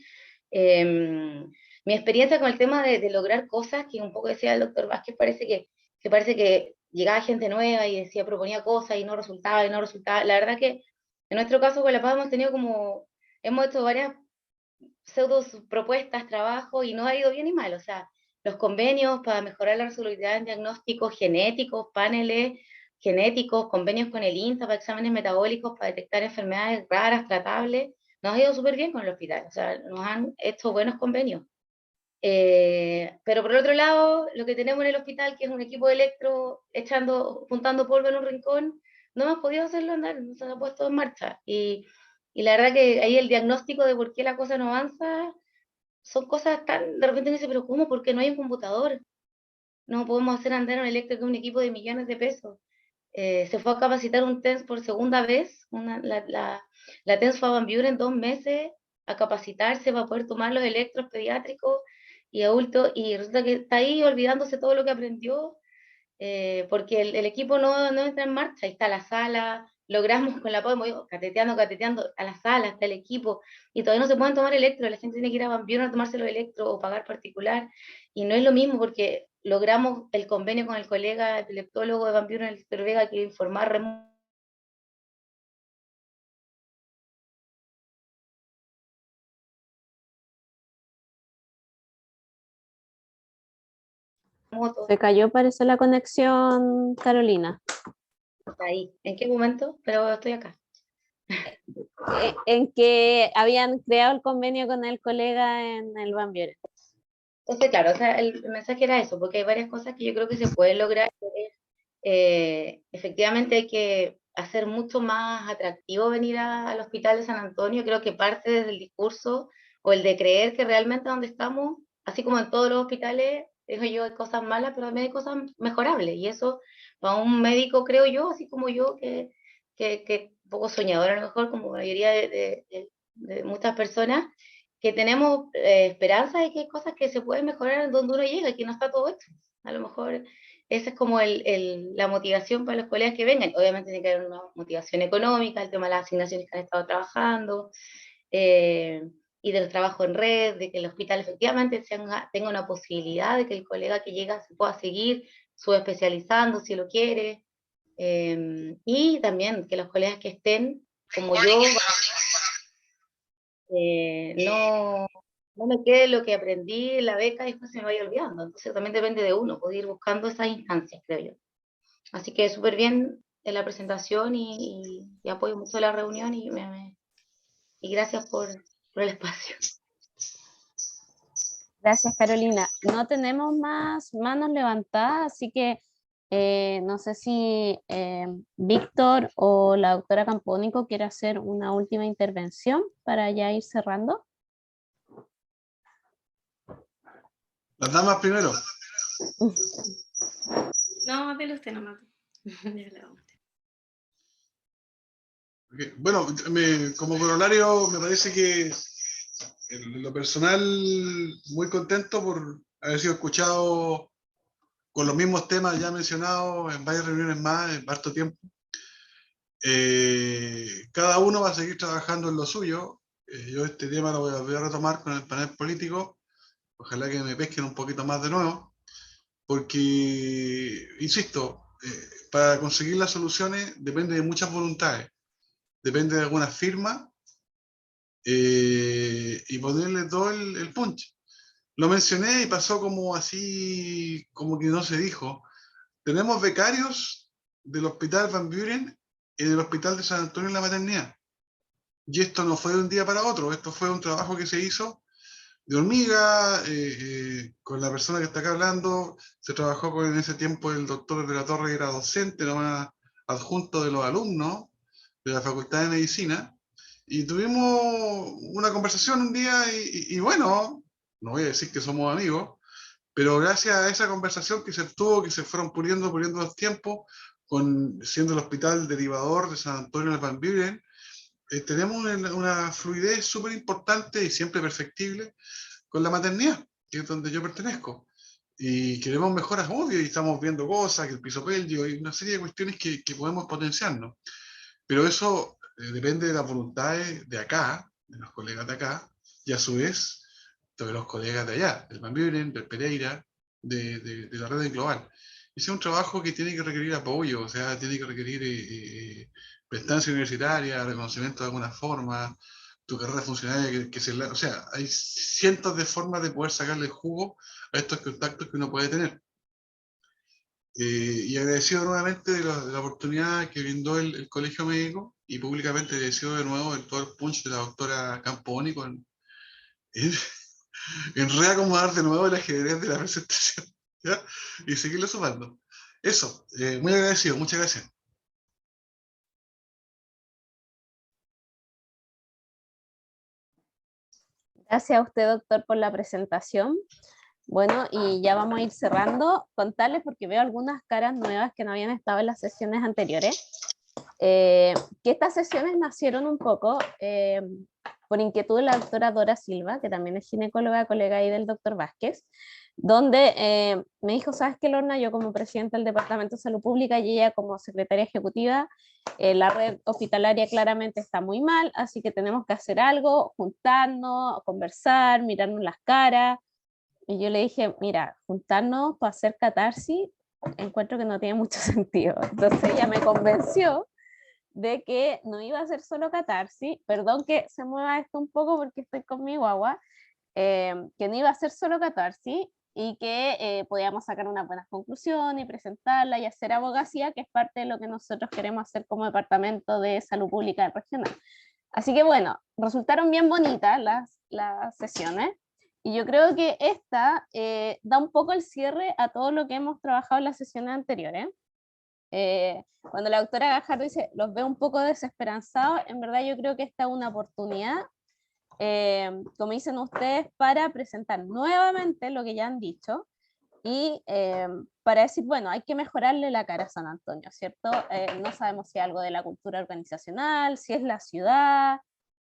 Mi experiencia con el tema de lograr cosas, que un poco decía el doctor Vázquez, parece que llegaba gente nueva y decía, proponía cosas y no resultaba, y no resultaba. La verdad que en nuestro caso con la PAD hemos hecho varias pseudo propuestas, trabajo, y no ha ido bien y mal. O sea, los convenios para mejorar la resolubilidad en diagnósticos genéticos, paneles genéticos, convenios con el INTA para exámenes metabólicos, para detectar enfermedades raras, tratables, nos ha ido súper bien con el hospital. O sea, nos han hecho buenos convenios. Pero por el otro lado, lo que tenemos en el hospital, que es un equipo de electro juntando polvo en un rincón, no hemos podido hacerlo andar, no se ha puesto en marcha. Y la verdad que ahí el diagnóstico de por qué la cosa no avanza, son cosas tan, de repente me dice, pero ¿cómo? Porque no hay un computador. No podemos hacer andar un eléctrico un equipo de millones de pesos. Se fue a capacitar un TENS por segunda vez, la TENS fue a Van Buren en 2 meses a capacitarse para poder tomar los electros pediátricos y adultos, y resulta que está ahí olvidándose todo lo que aprendió, porque el equipo no entra en marcha. Ahí está la sala, logramos con la PODEMO, cateteando a la sala, está el equipo, y todavía no se pueden tomar electros, la gente tiene que ir a Van Buren a tomarse los electros o pagar particular, y no es lo mismo porque logramos el convenio con el colega epileptólogo de Van Buren, el doctor Vega, que informar remoto. Se cayó, parece, la conexión, Carolina. Ahí. ¿En qué momento? Pero estoy acá. En que habían creado el convenio con el colega en el Van Buren. Entonces, claro, o sea, el mensaje era eso, porque hay varias cosas que yo creo que se pueden lograr. Efectivamente hay que hacer mucho más atractivo venir al Hospital de San Antonio. Creo que parte desde el discurso o el de creer que realmente donde estamos, así como en todos los hospitales, digo yo, hay cosas malas, pero también hay cosas mejorables. Y eso, para un médico, creo yo, así como yo, que un poco soñador a lo mejor, como la mayoría de muchas personas, que tenemos esperanza de que hay cosas que se pueden mejorar donde uno llega, que no está todo hecho. A lo mejor esa es como la motivación para los colegas que vengan. Obviamente tiene que haber una motivación económica, el tema de las asignaciones que han estado trabajando, y del trabajo en red, de que el hospital efectivamente tenga una posibilidad de que el colega que llega se pueda seguir subespecializando si lo quiere, y también que los colegas que estén, como yo, no me quede lo que aprendí en la beca y después se me vaya olvidando. Entonces también depende de uno, poder ir buscando esas instancias, creo yo. Así que súper bien en la presentación y apoyo mucho la reunión y gracias por el espacio. Gracias, Carolina. No tenemos más manos levantadas, así que no sé si Víctor o la doctora Campónico quiere hacer una última intervención para ya ir cerrando. Las damas primero. No, dele usted nomás. Okay. Bueno, como corolario me parece que en lo personal muy contento por haber sido escuchado con los mismos temas ya mencionados en varias reuniones más, en harto tiempo. Cada uno va a seguir trabajando en lo suyo. Yo este tema lo voy a retomar con el panel político. Ojalá que me pesquen un poquito más de nuevo, porque, insisto, para conseguir las soluciones depende de muchas voluntades, depende de algunas firmas, y ponerle todo el punch. Lo mencioné y pasó como así, como que no se dijo. Tenemos becarios del Hospital Van Buren en el Hospital de San Antonio en la maternidad. Y esto no fue de un día para otro, esto fue un trabajo que se hizo de hormiga, con la persona que está acá hablando. Se trabajó con, en ese tiempo, el doctor de la Torre, era docente, nomás adjunto de los alumnos de la Facultad de Medicina, y tuvimos una conversación un día y bueno, no voy a decir que somos amigos, pero gracias a esa conversación que se tuvo, que se fueron puliendo los tiempos, siendo el hospital derivador de San Antonio de Van Buren, tenemos una fluidez súper importante y siempre perfectible con la maternidad, que es donde yo pertenezco. Y queremos mejoras, obvio, y estamos viendo cosas, que el piso pélvico y una serie de cuestiones que podemos potenciarnos. Pero eso depende de las voluntades de acá, de los colegas de acá, y a su vez de los colegas de allá, del Van Buren, del Pereira, de la red global. Ese es un trabajo que tiene que requerir apoyo, o sea, tiene que requerir prestancia universitaria, reconocimiento de alguna forma, tu carrera funcionaria, o sea, hay cientos de formas de poder sacarle jugo a estos contactos que uno puede tener. Y agradecido nuevamente de la oportunidad que brindó el Colegio Médico, y públicamente agradecido de nuevo de todo el punch de la doctora Campónico en reacomodar de nuevo el ajedrez de la presentación, ¿ya? Y seguirlo sumando. Eso, muy agradecido, muchas gracias. Gracias a usted, doctor, por la presentación. Bueno, y ya vamos a ir cerrando. Contarles, porque veo algunas caras nuevas que no habían estado en las sesiones anteriores, que estas sesiones nacieron un poco por inquietud de la doctora Dora Silva, que también es ginecóloga, colega ahí del doctor Vázquez, donde me dijo, ¿sabes qué, Lorna? Yo como presidenta del Departamento de Salud Pública y ella como secretaria ejecutiva, la red hospitalaria claramente está muy mal, así que tenemos que hacer algo, juntarnos, conversar, mirarnos las caras. Y yo le dije, mira, juntarnos para hacer catarsis, encuentro que no tiene mucho sentido. Entonces ella me convenció de que no iba a ser solo catarsis, perdón que se mueva esto un poco porque estoy con mi guagua, que no iba a ser solo catarsis y que podíamos sacar unas buenas conclusiones y presentarla y hacer abogacía, que es parte de lo que nosotros queremos hacer como Departamento de Salud Pública Regional. Así que bueno, resultaron bien bonitas las sesiones y yo creo que esta da un poco el cierre a todo lo que hemos trabajado en las sesiones anteriores. Cuando la doctora Gajardo dice, los veo un poco desesperanzados, en verdad yo creo que esta es una oportunidad, como dicen ustedes, para presentar nuevamente lo que ya han dicho y para decir, bueno, hay que mejorarle la cara a San Antonio, ¿cierto? No sabemos si es algo de la cultura organizacional, si es la ciudad,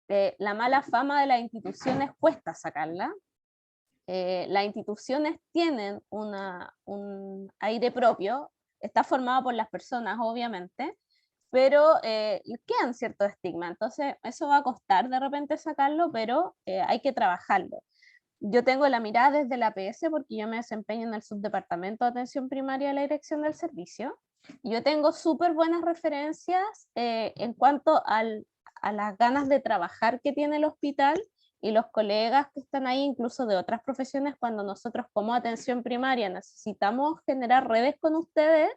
la mala fama de las instituciones cuesta sacarla. Las instituciones tienen un aire propio, está formado por las personas, obviamente, pero quedan ciertos estigmas, entonces eso va a costar de repente sacarlo, pero hay que trabajarlo. Yo tengo la mirada desde la APS porque yo me desempeño en el subdepartamento de atención primaria de la dirección del servicio. Yo tengo súper buenas referencias en cuanto a las ganas de trabajar que tiene el hospital y los colegas que están ahí, incluso de otras profesiones, cuando nosotros como atención primaria necesitamos generar redes con ustedes,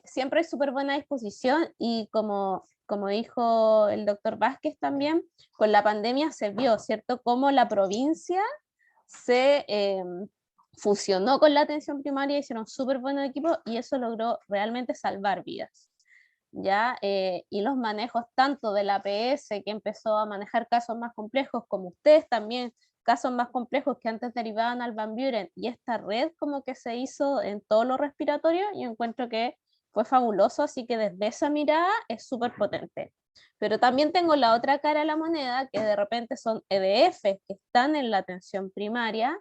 siempre hay súper buena disposición y como dijo el doctor Vázquez también, con la pandemia se vio, ¿cierto?, cómo la provincia se fusionó con la atención primaria, hicieron súper buenos equipos y eso logró realmente salvar vidas. ¿Ya? Y los manejos tanto de la APS, que empezó a manejar casos más complejos, como ustedes también, casos más complejos que antes derivaban al Van Buren, y esta red como que se hizo en todo lo respiratorio, yo encuentro que fue fabuloso, así que desde esa mirada es súper potente. Pero también tengo la otra cara de la moneda, que de repente son EDF que están en la atención primaria,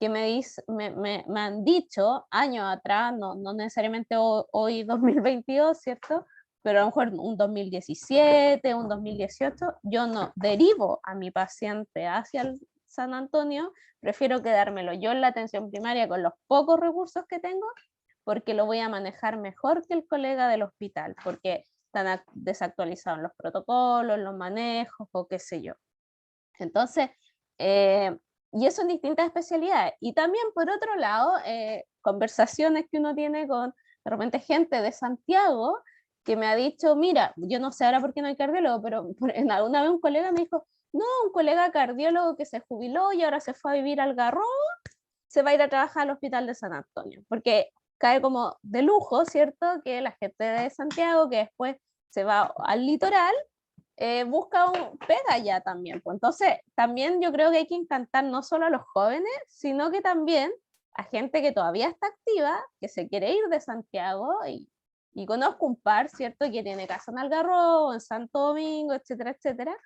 que me han dicho años atrás, no necesariamente hoy 2022, ¿cierto?, pero a lo mejor un 2017, un 2018, yo no derivo a mi paciente hacia el San Antonio, prefiero quedármelo yo en la atención primaria con los pocos recursos que tengo, porque lo voy a manejar mejor que el colega del hospital, porque están desactualizados los protocolos, los manejos o qué sé yo. Entonces, y eso en distintas especialidades. Y también, por otro lado, conversaciones que uno tiene con, de repente, gente de Santiago, que me ha dicho, mira, yo no sé ahora por qué no hay cardiólogo, pero alguna vez un colega me dijo, no, un colega cardiólogo que se jubiló y ahora se fue a vivir al Garrobo, se va a ir a trabajar al hospital de San Antonio, porque cae como de lujo, ¿cierto?, que la gente de Santiago, que después se va al litoral, busca un pega ya también. Pues entonces, también yo creo que hay que encantar no solo a los jóvenes, sino que también a gente que todavía está activa, que se quiere ir de Santiago, y conozco un par, ¿cierto?, que tiene casa en Algarrobo, en Santo Domingo, etcétera, etcétera.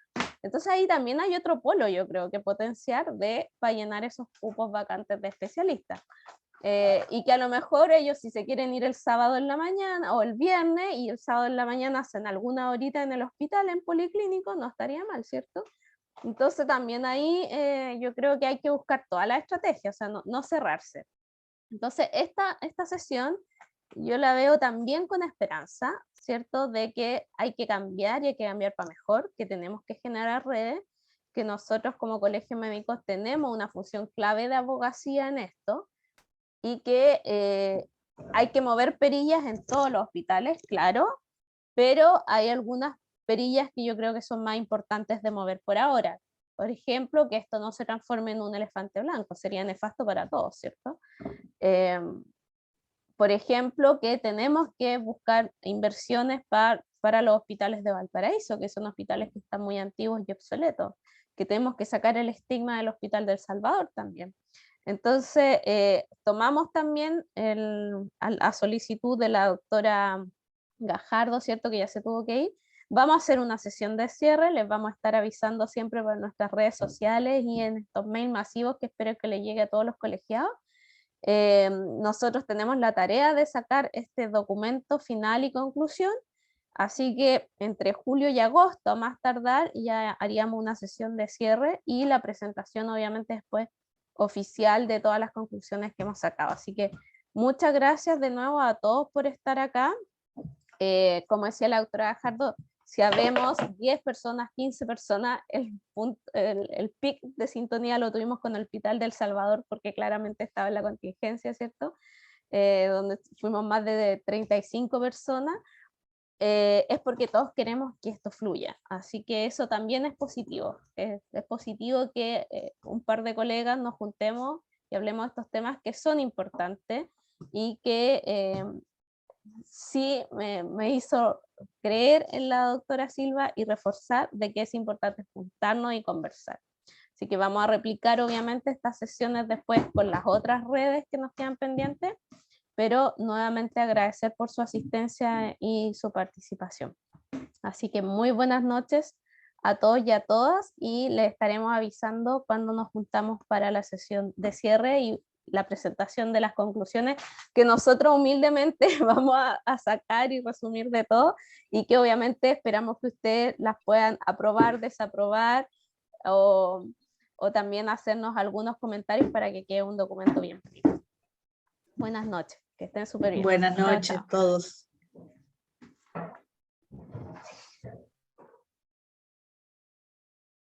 Entonces ahí también hay otro polo, yo creo, que potenciar para llenar esos cupos vacantes de especialistas. Y que a lo mejor ellos, si se quieren ir el sábado en la mañana o el viernes, y el sábado en la mañana hacen alguna horita en el hospital, en policlínico, no estaría mal, ¿cierto? Entonces también ahí yo creo que hay que buscar toda la estrategia, o sea, no cerrarse. Entonces esta sesión yo la veo también con esperanza, ¿cierto?, de que hay que cambiar y hay que cambiar para mejor, que tenemos que generar redes, que nosotros como colegios médicos tenemos una función clave de abogacía en esto, y que hay que mover perillas en todos los hospitales, claro, pero hay algunas perillas que yo creo que son más importantes de mover por ahora. Por ejemplo, que esto no se transforme en un elefante blanco, sería nefasto para todos, ¿cierto? Por ejemplo, que tenemos que buscar inversiones para los hospitales de Valparaíso, que son hospitales que están muy antiguos y obsoletos, que tenemos que sacar el estigma del Hospital del Salvador también. Entonces, tomamos también a solicitud de la doctora Gajardo, ¿cierto?, que ya se tuvo que ir, Vamos a hacer una sesión de cierre, les vamos a estar avisando siempre por nuestras redes sociales y en estos mails masivos que espero que les llegue a todos los colegiados. Nosotros tenemos la tarea de sacar este documento final y conclusión, así que entre julio y agosto, a más tardar, ya haríamos una sesión de cierre y la presentación obviamente después oficial de todas las conclusiones que hemos sacado. Así que muchas gracias de nuevo a todos por estar acá. Como decía la doctora Gajardo, si habemos 10 personas, 15 personas, el pic de sintonía lo tuvimos con el Hospital del Salvador, porque claramente estaba en la contingencia, ¿cierto? Donde fuimos más de 35 personas, es porque todos queremos que esto fluya. Así que eso también es positivo. Es positivo que un par de colegas nos juntemos y hablemos de estos temas que son importantes y que sí me hizo creer en la doctora Silva y reforzar de que es importante juntarnos y conversar. Así que vamos a replicar obviamente estas sesiones después con las otras redes que nos quedan pendientes, pero nuevamente agradecer por su asistencia y su participación. Así que muy buenas noches a todos y a todas, y les estaremos avisando cuando nos juntamos para la sesión de cierre y la presentación de las conclusiones que nosotros humildemente vamos a sacar y resumir de todo, y que obviamente esperamos que ustedes las puedan aprobar, desaprobar, o también hacernos algunos comentarios para que quede un documento bien fino. Buenas noches, que estén súper bien. Buenas Chao, noches chao. a todos.